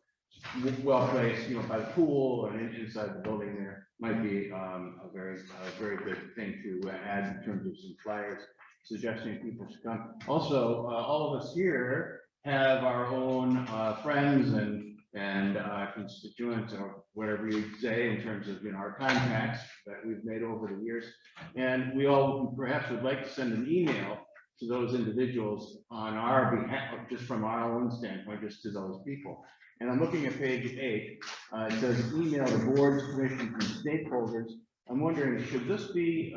well placed, you know, by the pool and inside the building there might be a very good thing to add in terms of some flyers suggesting people should come. Also, all of us here have our own friends and constituents, or whatever you say, in terms of, you know, our contacts that we've made over the years. And we all perhaps would like to send an email to those individuals on our behalf, just from our own standpoint, just to those people. And I'm looking at page 8, it says email the boards, commissions, and stakeholders. I'm wondering, should this be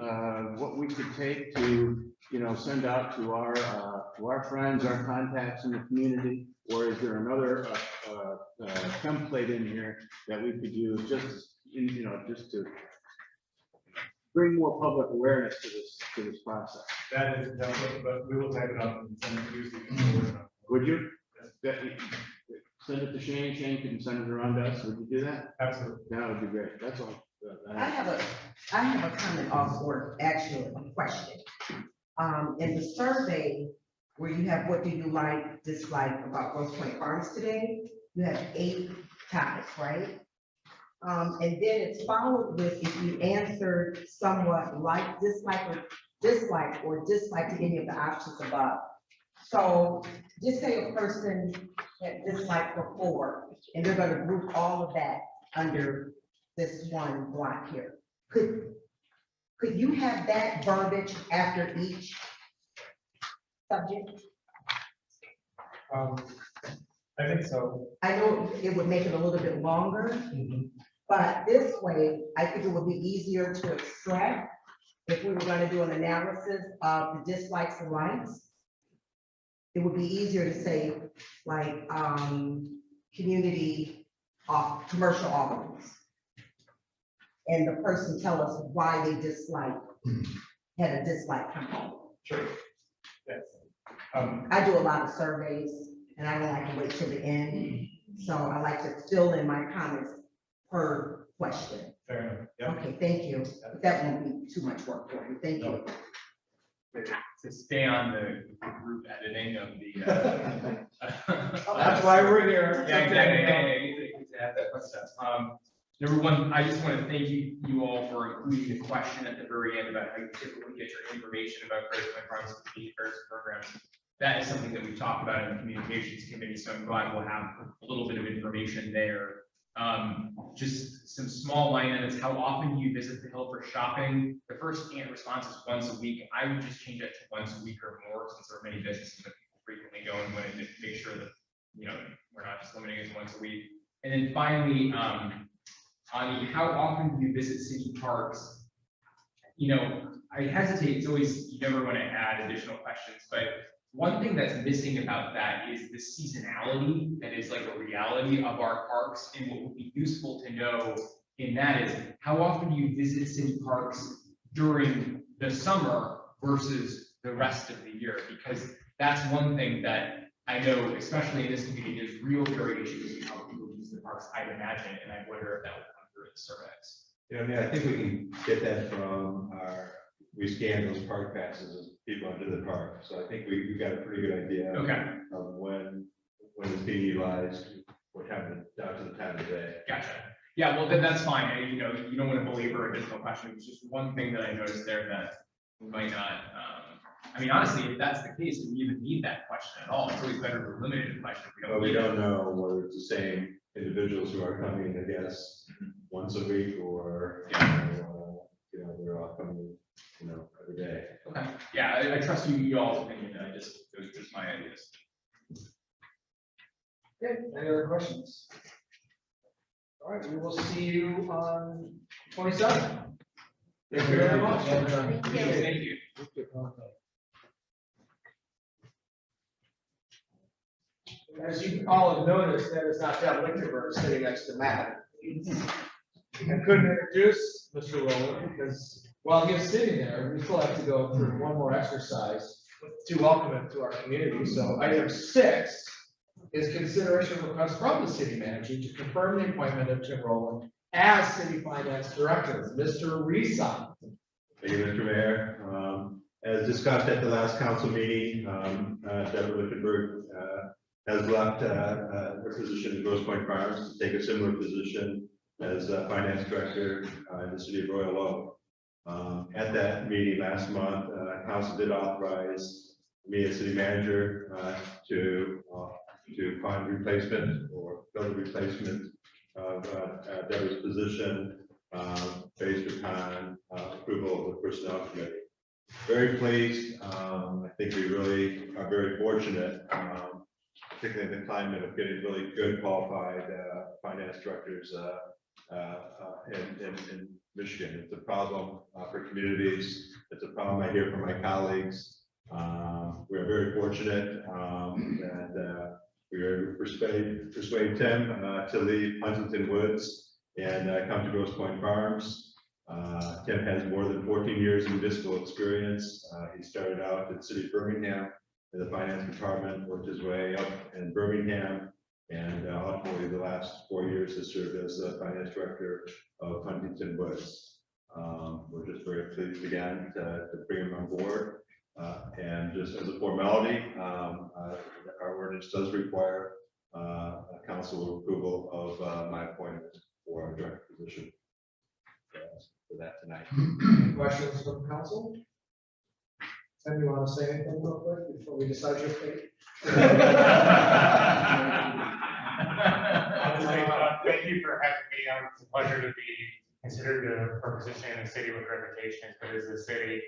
what we could take to, you know, send out to our friends, our contacts in the community, or is there another template in here that we could use just, you know, just to bring more public awareness to this process? That is definitely, but we will type it up and send it to you. Would you? Send it to Shane, Shane can send it around us, would you do that? Absolutely. That would be great, that's all. I have a comment also, or actually a question. In the survey where you have what do you like, dislike about Grosse Pointe Farms today, you have 8 topics, right? And then it's followed with if you answered somewhat like, dislike, or dislike to any of the options above. So just say a person had disliked before, and they're gonna group all of that under this one block here. Could you have that verbiage after each subject? I think so. I know it would make it a little bit longer, but this way, I think it would be easier to extract if we were gonna do an analysis of the dislikes and likes. It would be easier to say, like, community commercial offerings. And the person tell us why they had a dislike component. Sure. Yes. I do a lot of surveys and I don't like to wait till the end. So I like to fill in my comments per question. Fair enough. Yep. Okay, thank you. But that won't be too much work for you. Thank you. To stay on the group editing of the. That's why we're here. Yeah, exactly. To add that fun stuff. Number one, I just want to thank you all for including the question at the very end about how you typically get your information about Grosse Pointe Farms and community affairs programs. That is something that we've talked about in the communications committee, so I'm glad we'll have a little bit of information there. Just some small line items. How often do you visit the Hill for shopping? The first response is once a week. I would just change that to once a week or more, since there are many businesses that people frequently go and want to make sure that, you know, we're not just limiting it to once a week. And then finally, on the how often do you visit city parks? You know, I hesitate. It's always, you never want to add additional questions, but one thing that's missing about that is the seasonality that is like a reality of our parks. And what would be useful to know in that is how often do you visit city parks during the summer versus the rest of the year? Because that's one thing that I know, especially in this community, there's real variations in how people use the parks, I'd imagine, and I wonder if that would come through in the surveys. Yeah, I mean, I think we can get that from we scan those park passes as people enter the park. So I think we've got a pretty good idea of when it's being utilized, what time, down to the time of the day. Gotcha. Yeah, well, then that's fine. You know, you don't want to belabor additional questions. It's just one thing that I noticed there that we might not, I mean, honestly, if that's the case, do we even need that question at all? It's always better to eliminate a question. But we don't know whether it's the same individuals who are coming, I guess, once a week or, you know, they're all coming, you know, every day. Okay. Yeah, I trust you all's opinion. Those are just my ideas. Okay, any other questions? All right, we will see you on 27th. Thank you very much. Thank you. Thank you. As you all have noticed, that is not Deb Lichtenberg sitting next to Matt. I couldn't introduce Mr. Rowland because while he's sitting there, we still have to go through one more exercise to welcome him to our community. So item 6 is consideration request from the city manager to confirm the appointment of Jim Rowland as city finance director. Mr. Reesop. Thank you, Mr. Mayor. As discussed at the last council meeting, Deborah Lichtenberg has left her position in Grosse Pointe Farms to take a similar position as finance director in the city of Royal Oak. At that meeting last month, council did authorize me as city manager to find replacement or build a replacement of Deborah's position based upon approval of the personnel committee. Very pleased. I think we really are very fortunate, particularly in the climate of getting really good qualified finance directors in Michigan. It's a problem for communities. It's a problem I hear from my colleagues. We're very fortunate and we were persuade Tim to leave Huntington Woods and come to Grosse Pointe Farms. Tim has more than 14 years in municipal experience. He started out at the City of Birmingham in the finance department, worked his way up in Birmingham, and ultimately the last 4 years has served as the finance director of Huntington Woods. We're just very pleased again to bring him on board. And just as a formality, our ordinance does require a council approval of my appointment for a director position. For that tonight. Any questions from council? Tim, you want to say anything real quick before we decide your fate? Thank you for having me. It's a pleasure to be considered for a position in a city with reputation, but as a city,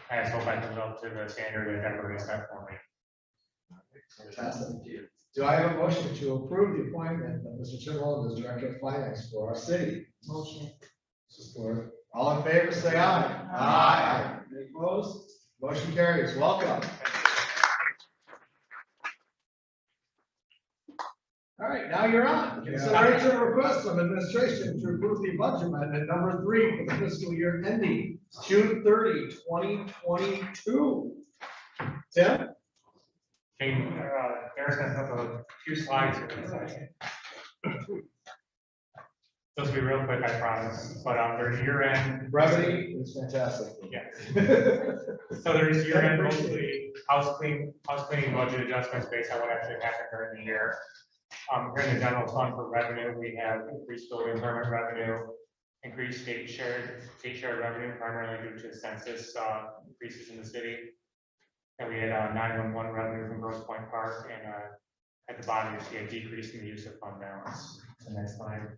I just hope I can live up to the standard that everybody set for me. Fantastic. Do I have a motion to approve the appointment of Mr. Tim Rowland as director of finance for our city? Motion. Support. All in favor, say aye. Aye. Any opposed? Motion carries. Welcome. All right, now you're on. Consideration of request from administration to approve the budget amendment number 3 for the fiscal year ending June 30, 2022. Tim? There's going to have a few slides here. Those will be real quick, I promise, but there's year-end. Brevity is fantastic. Yeah. So there's year-end mostly house cleaning budget adjustments based on what actually happened during the year. Here in the general fund for revenue, we have increased building permit revenue, increased state shared revenue primarily due to census increases in the city. And we had 911 revenue from Grosse Pointe Park, and at the bottom you see a decrease in the use of fund balance. The next slide.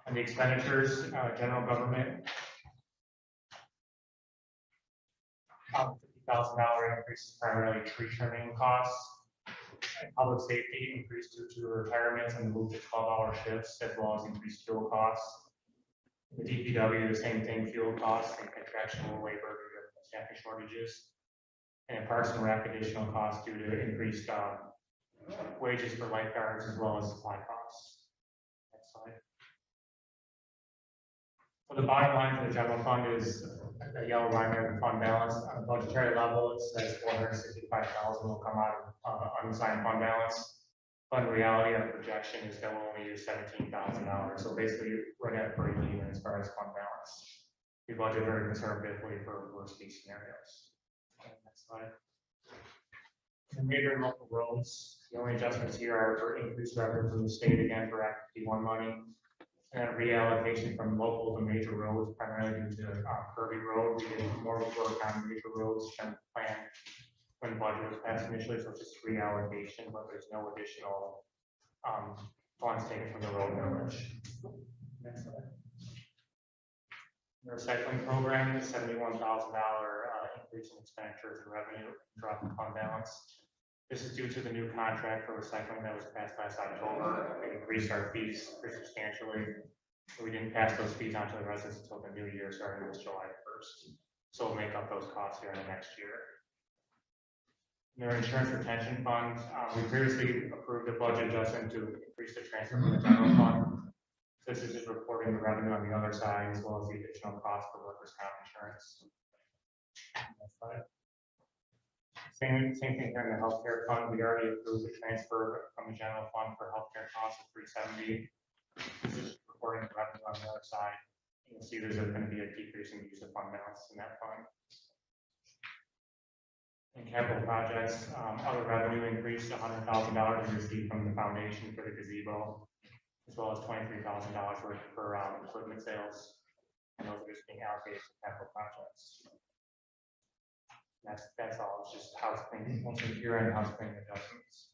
And the expenditures, general government, $50,000 increase primarily tree trimming costs. And public safety increased due to retirements and the move to 12-hour shifts, as well as increased fuel costs. The DPW, the same thing, fuel costs and contractual labor due to staffing shortages. And in Parks and Rec, additional costs due to increased wages for lifeguards as well as supply costs. Next slide. So the bottom line for the general fund is a yellow line there, the fund balance. On a budgetary level, it says 465,000 will come out of unassigned fund balance. But in reality, our projection is that we'll only use $17,000. So basically, right at break even as far as fund balance. We budget very conservatively for worst case scenarios. Okay, next slide. The major and local roads, the only adjustments here are for increased revenue from the state again for Act 51 money. And reallocation from local to major roads, primarily due to Kirby Road. We did more work on major roads than planned when the budget was passed initially, so it's just reallocation, but there's no additional funds taken from the road millage. Next slide. The recycling program is $71,000 increase in expenditures and revenue, drop in fund balance. This is due to the new contract for recycling that was passed last October. It increased our fees pretty substantially. We didn't pass those fees on to the residents until the new year started this July 1st. So we'll make up those costs here in the next year. Their insurance retention fund, we previously approved a budget adjustment to increase the transfer from the general fund. This is just reporting the revenue on the other side as well as the additional cost for workers' comp insurance. That's fine. Same thing here in the healthcare fund. We already approved the transfer from the general fund for healthcare costs of $370. This is reporting the revenue on the other side. You'll see there's going to be a decrease in use of fund balance in that fund. In capital projects, other revenue increased $100,000 we received from the foundation for the gazebo, as well as $23,000 worth for equipment sales. And those are just being allocated to capital projects. That's all. It's just house cleaning, mostly year-end house cleaning adjustments.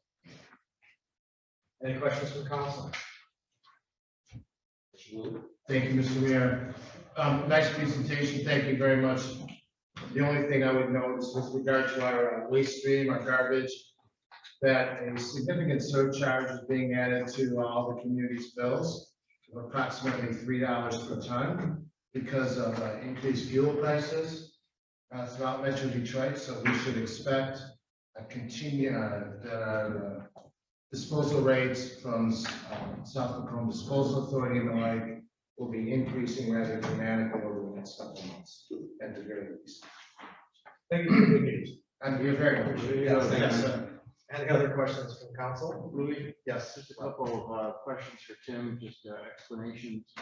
Any questions from council? Thank you, Mr. Mayor. Nice presentation. Thank you very much. The only thing I would note is with regard to our waste stream, our garbage, that a significant surcharge is being added to all the community's bills, of approximately $3 per ton because of increased fuel prices throughout Metro Detroit. So we should expect a that disposal rates from South Macomb Disposal Authority and the like will be increasing rather dramatically over the next couple of months at the very least. Thank you for the good news. And you're very much. Yes, sir. Any other questions from council? Louis? Yes. Just a couple of questions for Tim, just explanations.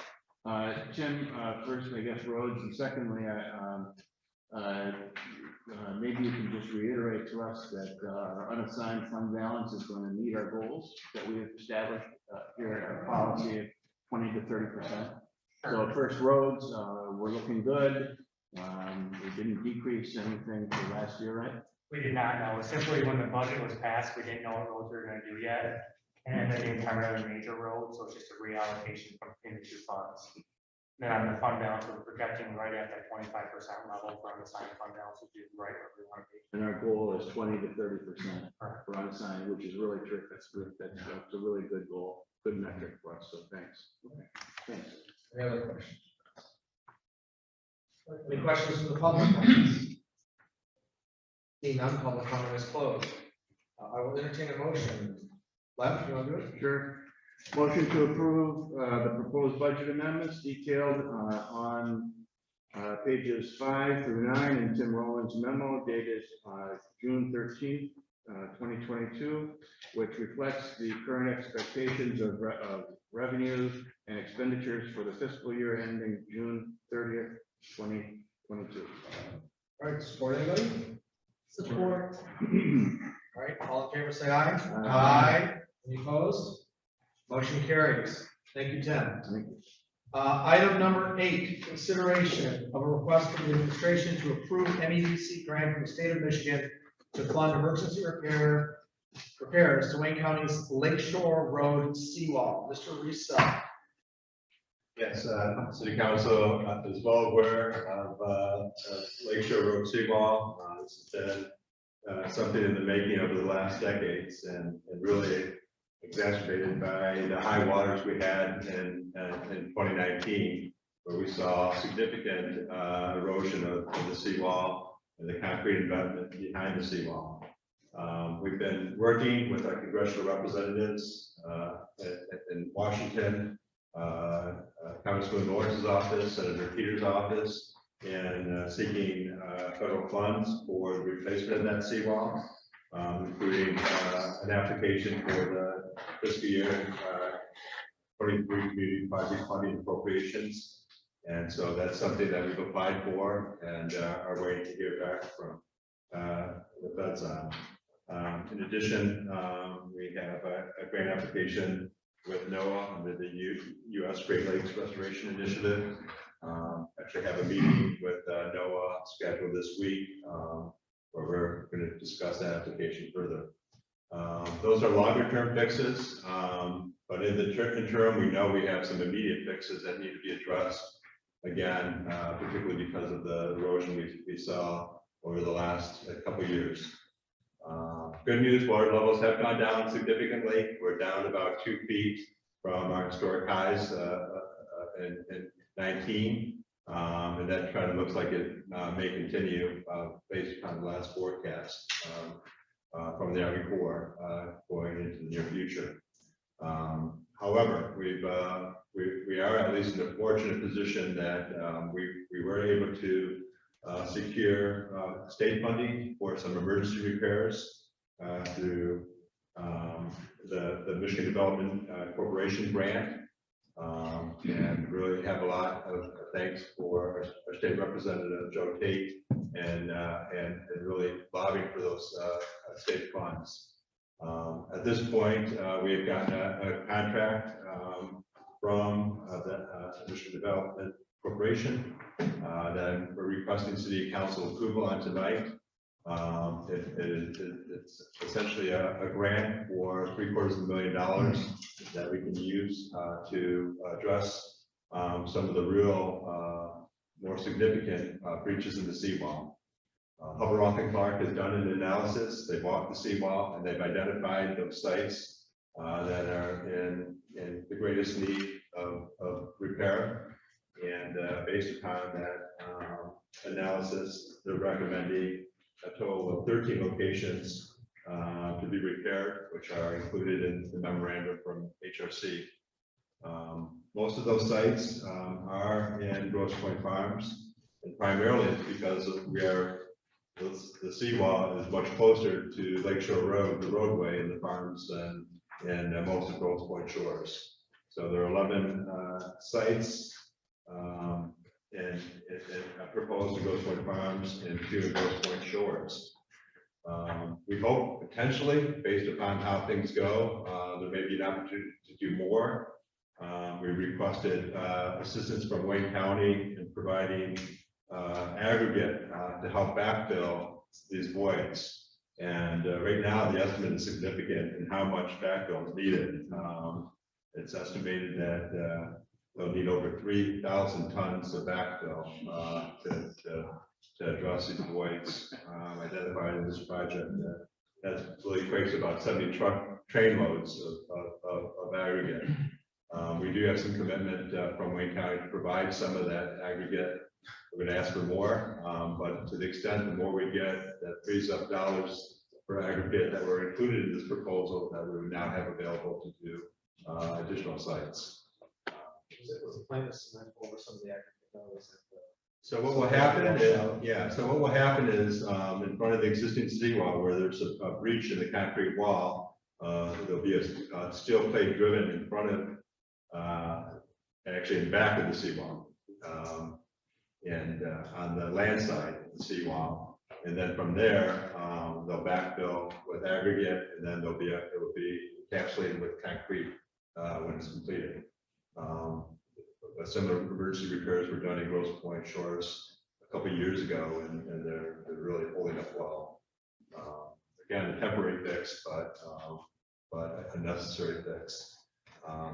Tim, first, I guess roads, and secondly, maybe you can just reiterate to us that our unassigned fund balance is going to meet our goals that we have established here at our policy of 20 to 30%. So first, roads, we're looking good. We didn't decrease anything for last year, right? We did not know. Essentially, when the budget was passed, we didn't know what roads we were going to do yet. And they're being primarily major roads, so it's just a reallocation from between the two funds. Then on the fund balance, we're projecting right at that 25% level for unassigned fund balance, which is right where we want to be. And our goal is 20 to 30% for unassigned, which is really terrific. That's a really good goal, good metric for us. So thanks. Thanks. Any other questions? Any questions from the public? Seeing none, public comment is closed. I will entertain a motion. Lev, you want to do it? Sure. Motion to approve the proposed budget amendments detailed on pages 5 through 9 in Tim Rowland's memo dated June 13th, 2022, which reflects the current expectations of revenues and expenditures for the fiscal year ending June 30th, 2022. All right, support anybody? Support. All right, all in favor, say aye. Aye. Any opposed? Motion carries. Thank you, Tim. Item number 8, consideration of a request from the administration to approve MEDC grant from the state of Michigan to fund emergency repairs to Wayne County's Lakeshore Road seawall. Mr. Risa. Yes, City Council is well aware of Lakeshore Road seawall. This has been something in the making over the last decades and really exacerbated by the high waters we had in 2019, where we saw significant erosion of the seawall and the concrete embedment behind the seawall. We've been working with our congressional representatives in Washington, Congressman Lawrence's office, Senator Peters' office, and seeking federal funds for the replacement of that seawall, including an application for the fiscal year 23 community project funding appropriations. And so that's something that we've applied for and are waiting to hear back from the feds on. In addition, we have a grant application with NOAA under the U.S. Great Lakes Restoration Initiative. Actually have a meeting with NOAA scheduled this week where we're going to discuss that application further. Those are longer term fixes, but in the interim, we know we have some immediate fixes that need to be addressed. Again, particularly because of the erosion we saw over the last couple of years. Good news, water levels have gone down significantly. We're down about 2 feet from our historic highs in 19. And that trend looks like it may continue based upon the last forecast. from the Army Corps, going into the near future. However, we are at least in a fortunate position that, we were able to, secure, state funding for some emergency repairs, through, the Michigan Development Corporation grant. And really have a lot of thanks for our state representative, Joe Tate, and really lobbying for those state funds. At this point, we have gotten a contract from the Michigan Development Corporation that we're requesting city council approval on tonight. It's essentially a grant for $750,000 that we can use to address some of the real more significant breaches in the seawall. Hubbard and Clark has done an analysis. They've walked the seawall and they've identified those sites that are in the greatest need of repair. And based upon that analysis, they're recommending a total of 13 locations to be repaired, which are included in the memorandum from HRC. Most of those sites are in Grosse Pointe Farms, and primarily it's because of where the seawall is much closer to Lakeshore Road, the roadway, and the farms and most of Grosse Pointe shores. So there are 11 sites, and proposed to Grosse Pointe Farms and 2 in Grosse Pointe shores. We hope potentially, based upon how things go, there may be an opportunity to do more. We requested assistance from Wayne County in providing aggregate to help backfill these voids. And right now, the estimate is significant in how much backfill is needed. It's estimated that they'll need over 3,000 tons of backfill to address these voids identified in this project. That really equates to about 70 train loads of aggregate. We do have some commitment from Wayne County to provide some of that aggregate. We're going to ask for more, but to the extent the more we get, that frees up dollars for aggregate that were included in this proposal that we would now have available to do additional sites. Was the plan to cement over some of the aggregate? So what will happen is, so what will happen is, in front of the existing seawall where there's a breach in the concrete wall, there'll be a steel plate driven in front of, actually in back of the seawall, and on the land side of the seawall. And then from there, they'll backfill with aggregate, and then it will be encapsulated with concrete when it's completed. Similar emergency repairs were done in Grosse Pointe shores a couple of years ago, and they're really holding up well. Again, a temporary fix, but a necessary fix.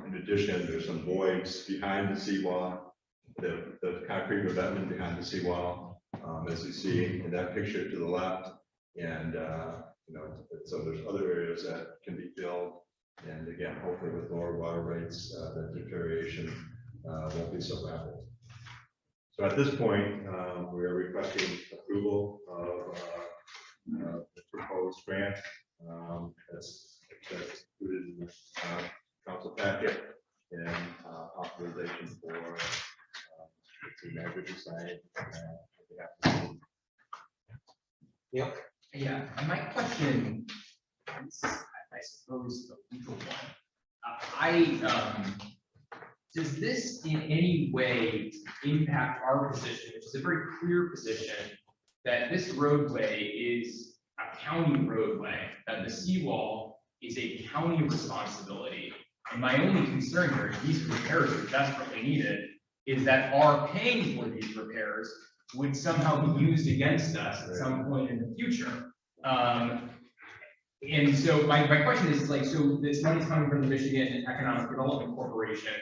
In addition, there's some voids behind the seawall, the concrete revetment behind the seawall, as you see in that picture to the left. And so there's other areas that can be filled. And again, hopefully with lower water rates, that deterioration won't be so rapid. So at this point, we are requesting approval of the proposed grant that's included in the council packet, and authorization for the measure to sign. Yep. Yeah, my question, is, I suppose, a legal one. Does this in any way impact our position, which is a very clear position, that this roadway is a county roadway, that the seawall is a county responsibility? And my only concern here, if these repairs are desperately needed, is that our paying for these repairs would somehow be used against us at some point in the future. And so my question is like, so this money's coming from the Michigan Economic Development Corporation.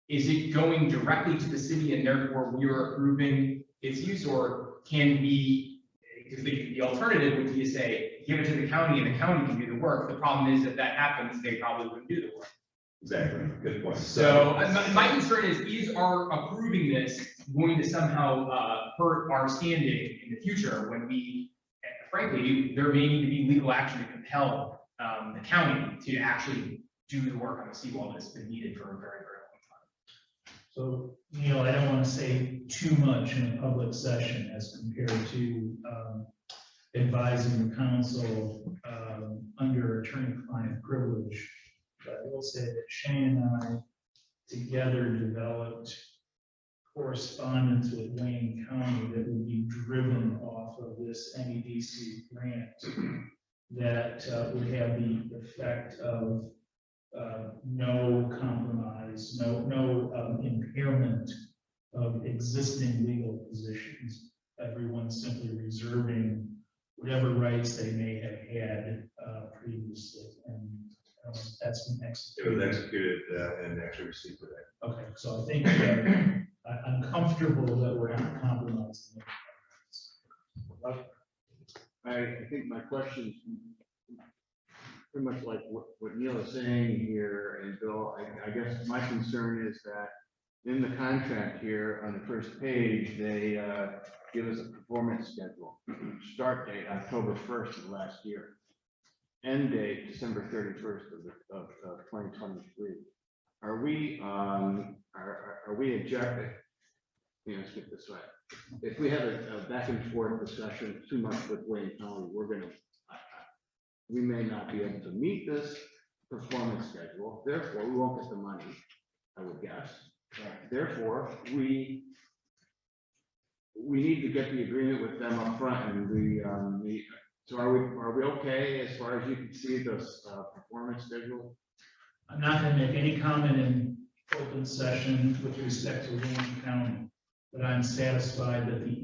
Is it going directly to the city and therefore we are approving its use, or can we, because the alternative would be to say, give it to the county and the county can do the work. The problem is if that happens, they probably wouldn't do the work. Exactly, good point. So my concern is our approving this going to somehow hurt our standing in the future when we, frankly, there may need to be legal action to compel the county to actually do the work on the seawall that's been needed for a very, very So, Neil, I don't want to say too much in a public session as compared to advising the council under attorney-client privilege. But I will say that Shane and I together developed correspondence with Wayne County that would be driven off of this NEDC grant that would have the effect of no compromise, no impairment of existing legal positions. Everyone simply reserving whatever rights they may have had previously, and that's been It executed. was executed and actually received today. Okay, so I think I'm comfortable that we're not compromising. I think my question pretty much like what Neil is saying here, and Bill, I guess my concern is that in the contract here, on the first page, they give us a performance schedule. Start date, October 1st of last year. End date, December 31st of 2023. Are we objecting? Let's get this right. If we have a back and forth discussion too much with Wayne County, we may not be able to meet this performance schedule, therefore we won't get the money, I would guess. Therefore, we need to get the agreement with them up front, and so are we okay as far as you can see this performance schedule? I'm not going to make any comment in open session with respect to Wayne County, but I'm satisfied that the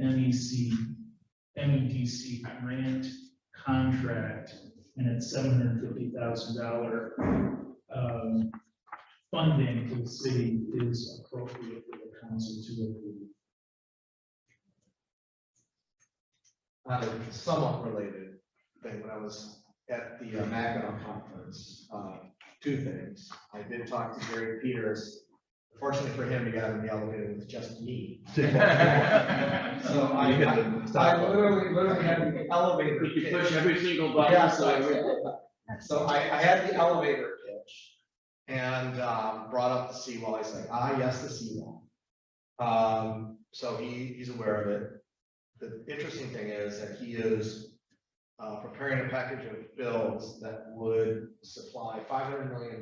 NEDC grant contract and its $750,000 funding to the city is appropriate for the council to approve. Somewhat related thing, when I was at the Mackinac conference, two things. I did talk to Gary Peters. Fortunately for him, he got in the elevator with just me. So I literally had the elevator. You pitch. push every single button. Yes, so I had the elevator pitch and brought up the seawall. He's like, yes, the seawall. So he's aware of it. The interesting thing is that he is preparing a package of bills that would supply $500 million.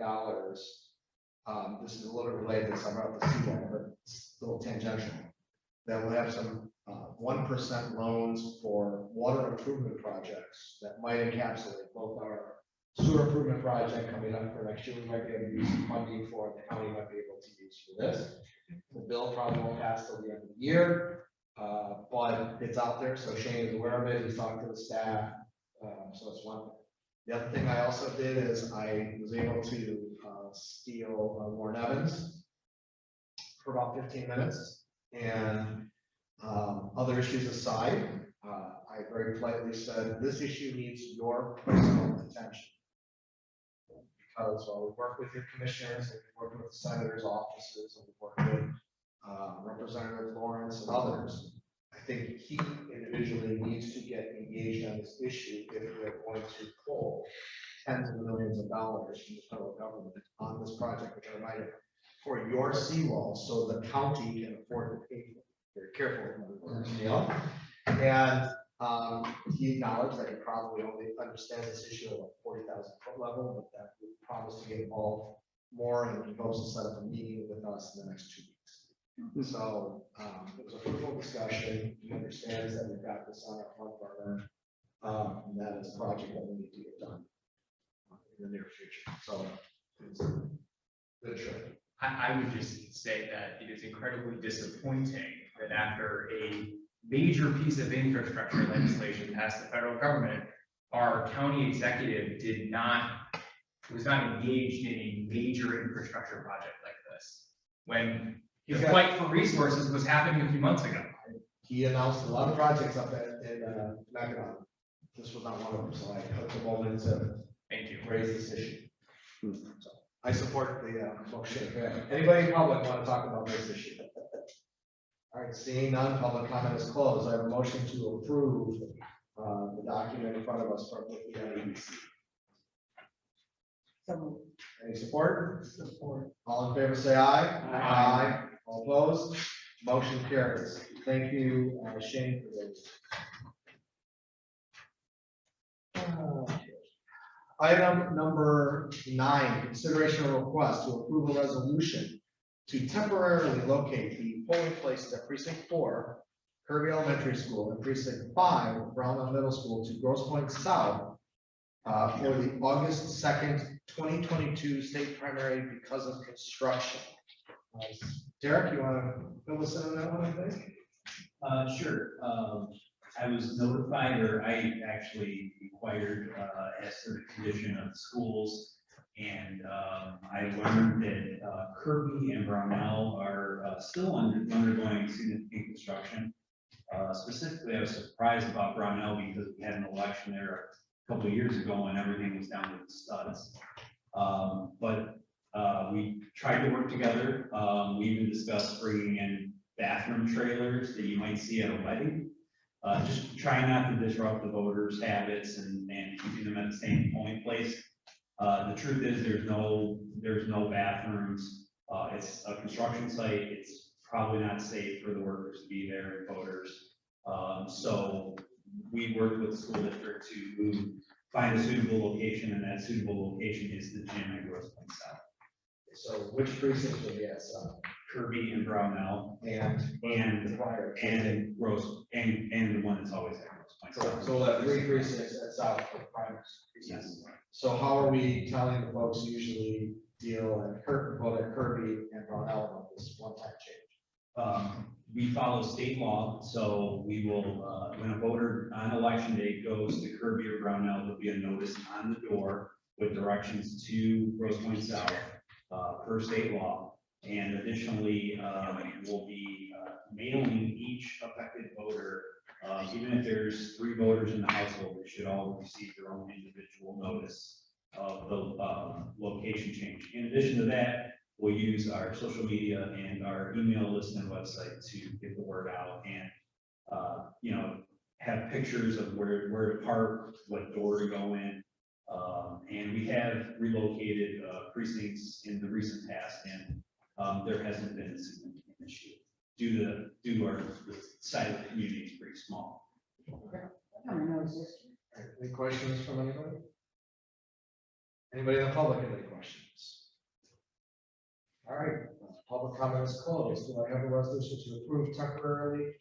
This is a little related to some of the seawall, but it's a little tangential. That will have some 1% loans for water improvement projects that might encapsulate both our sewer improvement project coming up for next year. We might be able to use some funding for, the county might be able to use for this. The bill probably won't pass till the end of the year, but it's out there, so Shane is aware of it. He's talked to the staff, so it's one thing. The other thing I also did is I was able to steal Warren Evans for about 15 minutes, and other issues aside, I very politely said, this issue needs your personal attention. Because while we work with your commissioners, and we work with the senators' offices, and we work with Representative Lawrence and others, I think he individually needs to get engaged on this issue if we're going to pull tens of millions of dollars from the federal government on this project, which I reminded for your seawall, so the county can afford to pay for it. Very careful with my words, you know? And he acknowledged that he probably only understands this issue at a 40,000 foot level, but that we promise to get involved more, and he hopes to set up a meeting with us in the next 2 weeks. So it was a fruitful discussion. He understands that we've got this on our front burner, and that is a project that we need to get done in the near future. So it's a good trip. I would just say that it is incredibly disappointing that after a major piece of infrastructure legislation passed the federal government, our county executive was not engaged in a major infrastructure project like this. When the fight for resources was happening a few months ago. He announced a lot of projects up in Mackinac. This was not one of them, so I took a moment to raise this issue. So I support the motion. Anybody in public want to talk about this issue? All right, seeing none, public comment is closed. I have a motion to approve the document in front of us from the NEDC. So, Any support? support. All in favor, say aye. Aye. All opposed? Motion carries. Thank you, Shane, for those. Item number 9, consideration of request to approve a resolution to temporarily locate the polling places at precinct 4, Kirby Elementary School, and precinct 5, Brownell Middle School to Grosse Pointe South for the August 2nd, 2022 state primary because of construction. Derek, you want to fill us in on that one, I think? Sure. I was notified, or I actually inquired, as to the condition of the schools. And, I learned that, Kirby and Brownell are, still undergoing significant construction. Specifically, I was surprised about Brownell because we had an election there a couple of years ago and everything was down to the studs. We tried to work together. We even discussed bringing in bathroom trailers that you might see at a wedding. Just trying not to disrupt the voters' habits and keeping them at the same polling place. The truth is there's no bathrooms. It's a construction site. It's probably not safe for the workers to be there and voters. So we worked with the school district to find a suitable location, and that suitable location is the gym at Grosse Pointe South. So which precincts will be at Kirby and Brownell and Grosse and the one that's always at Grosse Pointe South. So we'll have 3 precincts at South for primary. Yes. So how are we telling the folks who usually deal and vote at Kirby and Brownell about this one-time change? We follow state law, so we will, when a voter on election day goes to Kirby or Brownell, there'll be a notice on the door with directions to Grosse Pointe South, per state law. And additionally, we'll be mailing each affected voter, even if there's 3 voters in the household, they should all receive their own individual notice of the location change. In addition to that, we'll use our social media and our email list and website to get the word out and, have pictures of where to park, what door to go in. And we have relocated precincts in the recent past, and there hasn't been a significant issue due to our the size of the community is pretty small. Any questions from anybody? Anybody in the public have any questions? All right, public comment is closed. Do I have a resolution to approve temporarily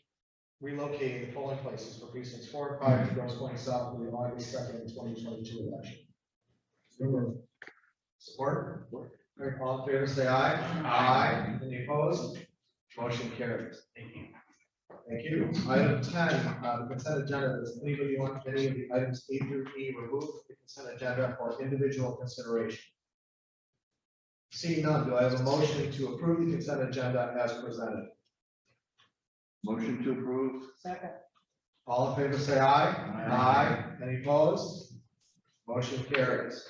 relocating the polling places for precincts 4 and 5 to Grosse Pointe South for the August 2nd, 2022 election? Support? All right, all in favor, say aye. Aye. Any opposed? Motion carries. Thank you. Thank you. Item 10, the consent agenda. Does anybody want any of the items A through E removed from the consent agenda for individual consideration? Seeing none, do I have a motion to approve the consent agenda as presented? Motion to approve. Second. All in favor, say aye. Aye. Any opposed? Motion carries.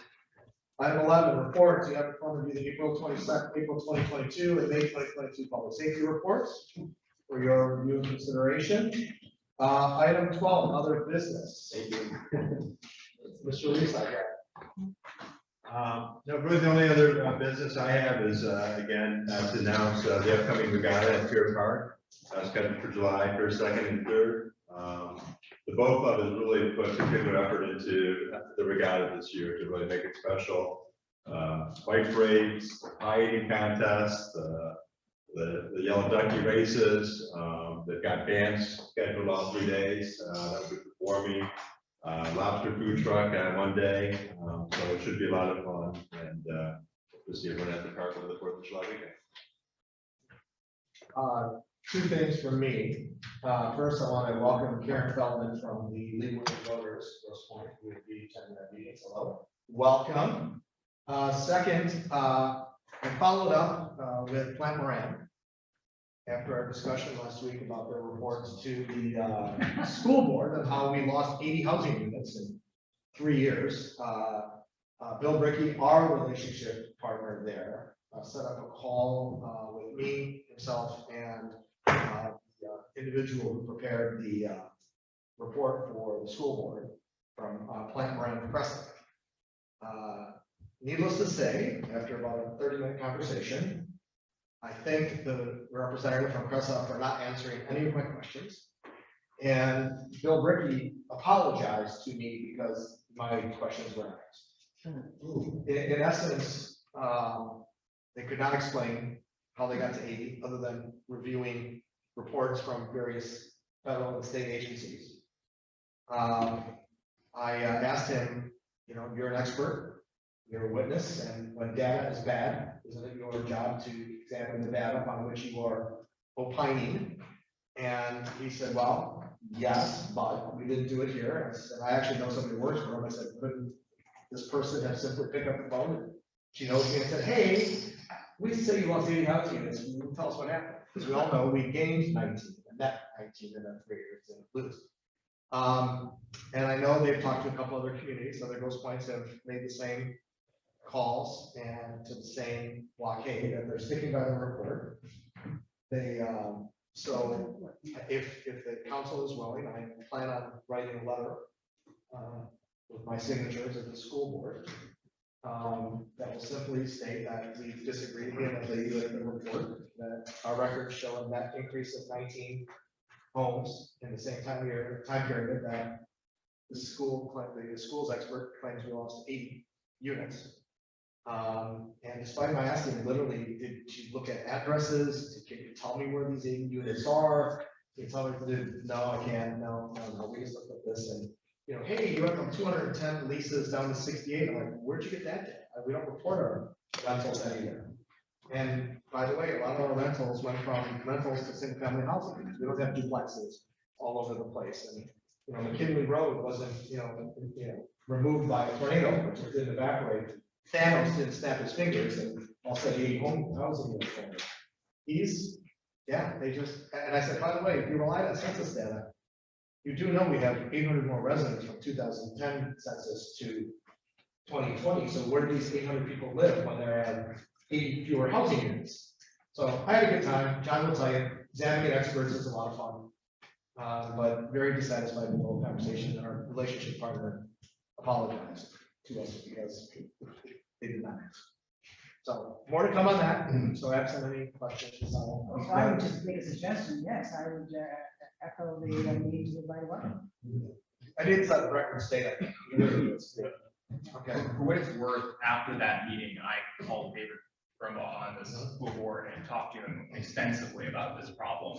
Item 11, reports. You have in front of you the April 22nd, April 2022 and May 2022 public safety reports for your review and consideration. Item 12, other business. Thank you. Mr. Reese, I got. No, really the only other business I have is, again, to announce the upcoming regatta at Pier Park. Scheduled for July 1st, 2nd, and 3rd. The boat club has really put a good effort into the regatta this year to really make it special. Bike parades, pie eating contest, the yellow ducky races. They've got bands scheduled all 3 days. That'll be performing. Lobster food truck on one day. So it should be a lot of fun. And we'll see everyone at the park over the 4th of July weekend. 2 things from me. First, I want to welcome Karen Feldman from the League of Voters, Grosse Pointe, who will be attending that meeting. Hello. Welcome. Second, I followed up with Plant Moran after our discussion last week about their reports to the school board and how we lost 80 housing units in 3 years. Bill Bricky, our relationship partner there, set up a call with me, himself, and the individual who prepared the report for the school board from Plant Moran Crescent. Needless to say, after about a 30-minute conversation, I thanked the representative from Crescent for not answering any of my questions. And Bill Bricky apologized to me because my questions were not asked. In essence, they could not explain how they got to 80, other than reviewing reports from various federal and state agencies. I asked him, you're an expert, you're a witness, and when data is bad, isn't it your job to examine the data upon which you are opining? And he said, well, yes, but we didn't do it here. I said, I actually know somebody who works for him. I said, couldn't this person have simply picked up the phone? She knows me and said, hey, we say you lost 80 housing units. Can you tell us what happened? Because we all know we gained 19 and that 19 in that 3 years didn't lose. And I know they've talked to a couple other communities, other Grosse Points have made the same calls and to the same blockade, that they're sticking by the report. They, so if the council is willing, I plan on writing a letter with my signatures at the school board that will simply state that we disagree vehemently with the report, that our records show a net increase of 19 homes in the same time period that the school's expert claims we lost 80 units. And despite my asking, literally, did she look at addresses? Can you tell me where these 80 units are? Can you tell me? No, I can't. No. We just looked at this and, hey, you went from 210 leases down to 68. I'm like, where'd you get that data? We don't report our rentals anywhere. And by the way, a lot of our rentals went from rentals to single family housing. We don't have duplexes all over the place. And, McKinley Road wasn't, removed by a tornado, which it didn't evaporate. Thanos didn't snap his fingers and all said 80 housing units. They just, and I said, by the way, if you rely on census data, you do know we have 800 more residents from 2010 census to 2020. So where do these 800 people live when there are 80 fewer housing units? So I had a good time. John will tell you, examining experts is a lot of fun, but very dissatisfied with the whole conversation. And our relationship partner apologized to us because they did not ask. So more to come on that. So absent any questions. Well, I would just make a suggestion. Yes, I would echo the need to right away. I did set the record state. Okay. For what it's worth, after that meeting, I called David Brumbaugh on the school board and talked to him extensively about this problem.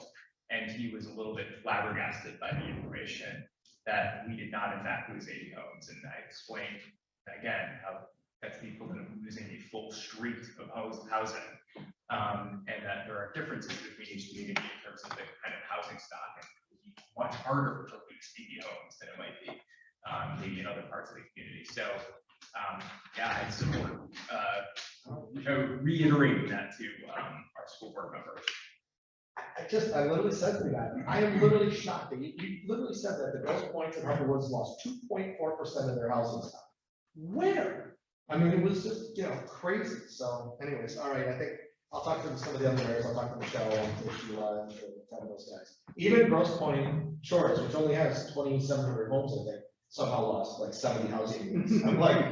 And he was a little bit flabbergasted by the information that we did not in fact lose 80 homes. And I explained again how that's the equivalent of losing a full street of housing. And that there are differences between each community in terms of the kind of housing stock. And it would be much harder to lose 80 homes than it might be maybe in other parts of the community. So I support reiterating that to our school board members. I literally said to the guy, I am literally shocked that you literally said that the Grosse Points and Harper Woods lost 2.4% of their housing stock. Where? I mean, it was just, crazy. So anyways, all right, I think I'll talk to some of the other mayors. I'll talk to Michelle and to Sheila and to some of those guys. Even Grosse Pointe Shores, which only has 2,700 homes, I think, somehow lost like 70 housing units. I'm like,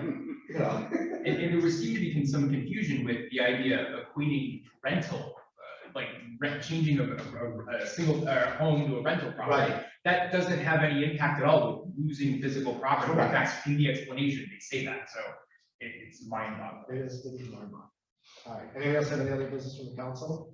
And there was seemed to be some confusion with the idea of equating rental, changing a single home to a rental property. Right. That doesn't have any impact at all with losing physical property. In fact, in the explanation, they say that. So it's mind-boggling. It is mind-boggling. All right. Anyone else have any other business from the council?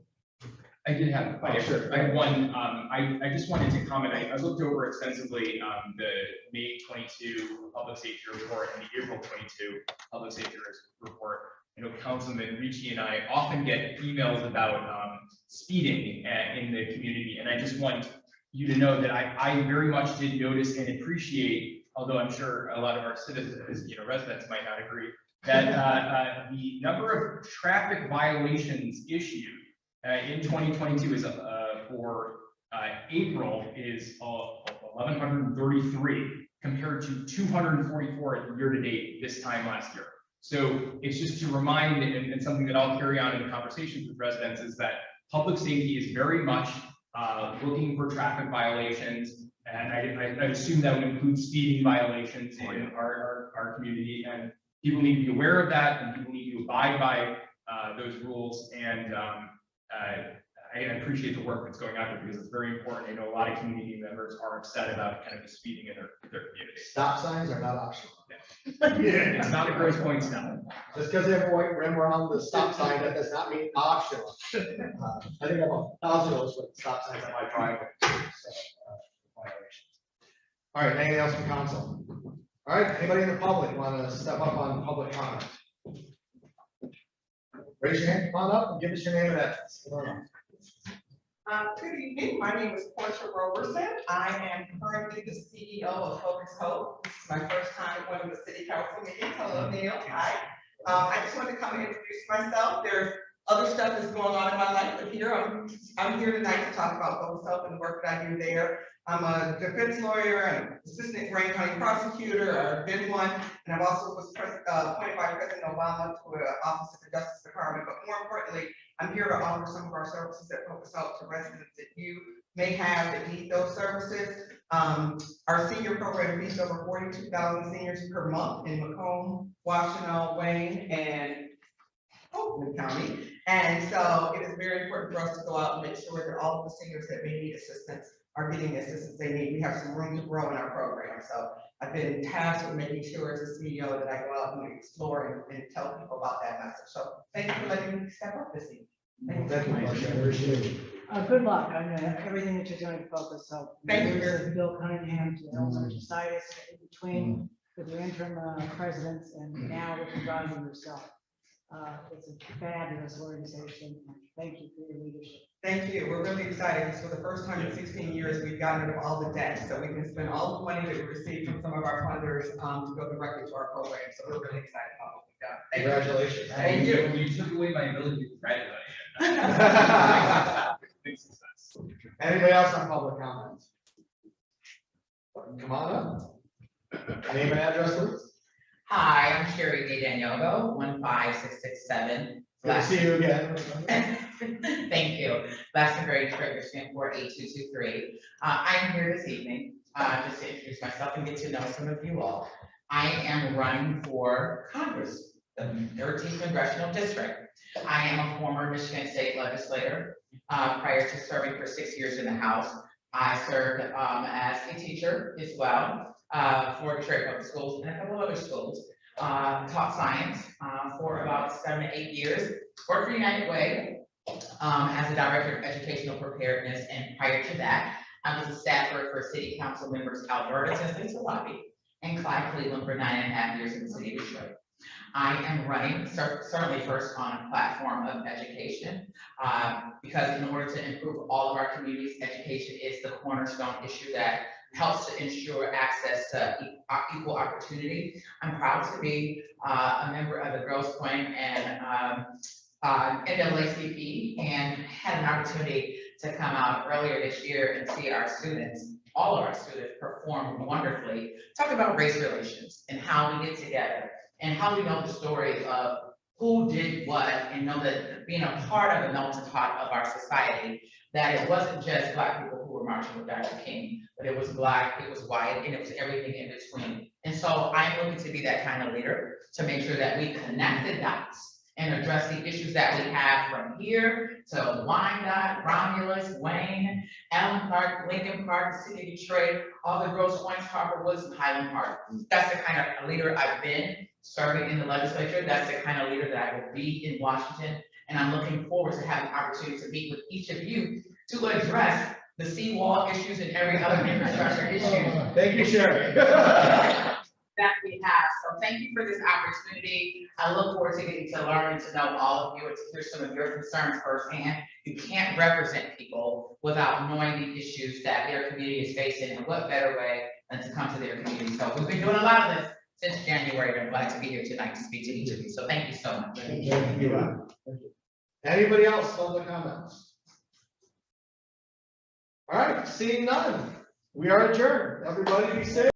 I did have, sure. I had one, I just wanted to comment, I looked over extensively, the May 22 public safety report and the April 22 public safety report. I know Councilman Ricci and I often get emails about speeding in the community, and I just want you to know that I very much did notice and appreciate, although I'm sure a lot of our citizens, residents might not agree, that the number of traffic violations issued in 2022 is for April is 1,133 compared to 244 year to date this time last year. So it's just to remind, and something that I'll carry on in conversations with residents, is that public safety is very much looking for traffic violations. And I assume that would include speeding violations in our community, and people need to be aware of that, and people need to abide by those rules, and I appreciate the work that's going on there, because it's very important. I know a lot of community members are upset about kind of the speeding in their community. Stop signs are not optional. It's not a Grosse Pointe stop. Just because they have a white rim around the stop sign, that does not mean optional. I think I'm 1,000 of those with stop signs on my driveway. Violations. All right, anything else from council? All right, anybody in the public want to step up on public comment? Raise your hand, come on up and give us your name and address. Good evening, my name is Portia Roberson. I am currently the CEO of Focus Hope. This is my first time at one of the city council meetings. Hello, Neil. Hi. I just wanted to come and introduce myself. There's other stuff that's going on in my life, but here I'm here tonight to talk about Focus Hope and the work that I do there. I'm a defense lawyer and assistant Grant County prosecutor. I've been one, and I've also was appointed by President Obama to the Office of the Justice Department. But more importantly, I'm here to offer some of our services at Focus Hope to residents that you may have that need those services. Our senior program reaches over 42,000 seniors per month in Macomb, Washtenaw, Wayne, and Oakland County. And so it is very important for us to go out and make sure that all of the seniors that may need assistance are getting the assistance they need. We have some room to grow in our program. So I've been tasked with making sure as a CEO that I go out and explore and tell people about that message. So thank you for letting me step up this evening. Thank you, Marcia. Appreciate it. Good luck on everything that you're doing, Focus. So Thank you. there's Bill Cunningham to Alzheimer's Society in between with your interim presidents and now with regarding yourself. It's a fabulous organization. Thank you for your leadership. Thank you. We're really excited because for the first time in 16 years, we've gotten rid of all the debt. So we can spend all the money that we received from some of our funders to go directly to our program. So we're really excited about what we've done. Thank Congratulations. You. Thank you. You took away my ability to congratulate. Big success. Anybody else on public comments? Come on up. Name and address, please. Hi, I'm Sherry D. Danielgo, 15667. Good to see you again. Thank you. Glastonbury, Michigan, 48223. I'm here this evening just to introduce myself and get to know some of you all. I am running for Congress, the 13th Congressional District. I am a former Michigan State legislator. Prior to serving for 6 years in the House, I served as a teacher as well for Detroit Public Schools and a couple other schools. Taught science for about 7 to 8 years. Worked for United Way as a director of educational preparedness, and prior to that, I was a staffer for city council members Alberta Cincinnati and Clyde Cleveland for 9.5 years in the city of Detroit. I am running certainly first on a platform of education because in order to improve all of our communities, education is the cornerstone issue that helps to ensure access to equal opportunity. I'm proud to be a member of the Grosse Pointe and NAACP, and had an opportunity to come out earlier this year and see our students, all of our students, perform wonderfully. Talk about race relations and how we get together and how we know the story of who did what, and know that being a part of the melting pot of our society, that it wasn't just Black people who were marching with Dr. King, but it was Black, it was white, and it was everything in between. And so I'm looking to be that kind of leader to make sure that we connect the dots and address the issues that we have from here to Wyandotte, Romulus, Wayne, Allen Park, Lincoln Park, the city of Detroit, all the Grosse Pointe, Harper Woods, and Highland Park. That's the kind of leader I've been serving in the legislature. That's the kind of leader that I will be in Washington. And I'm looking forward to having the opportunity to meet with each of you to address the seawall issues and every other infrastructure issue. Thank you, Sherry. That we have. So thank you for this opportunity. I look forward to getting to learn and to know all of you and to hear some of your concerns firsthand. You can't represent people without knowing the issues that their community is facing, and what better way than to come to their community. So we've been doing a lot of this since January, and I'm glad to be here tonight to speak to each of you. So thank you so much. Thank you. Anybody else on the comments? All right, seeing none, we are adjourned. Everybody be safe.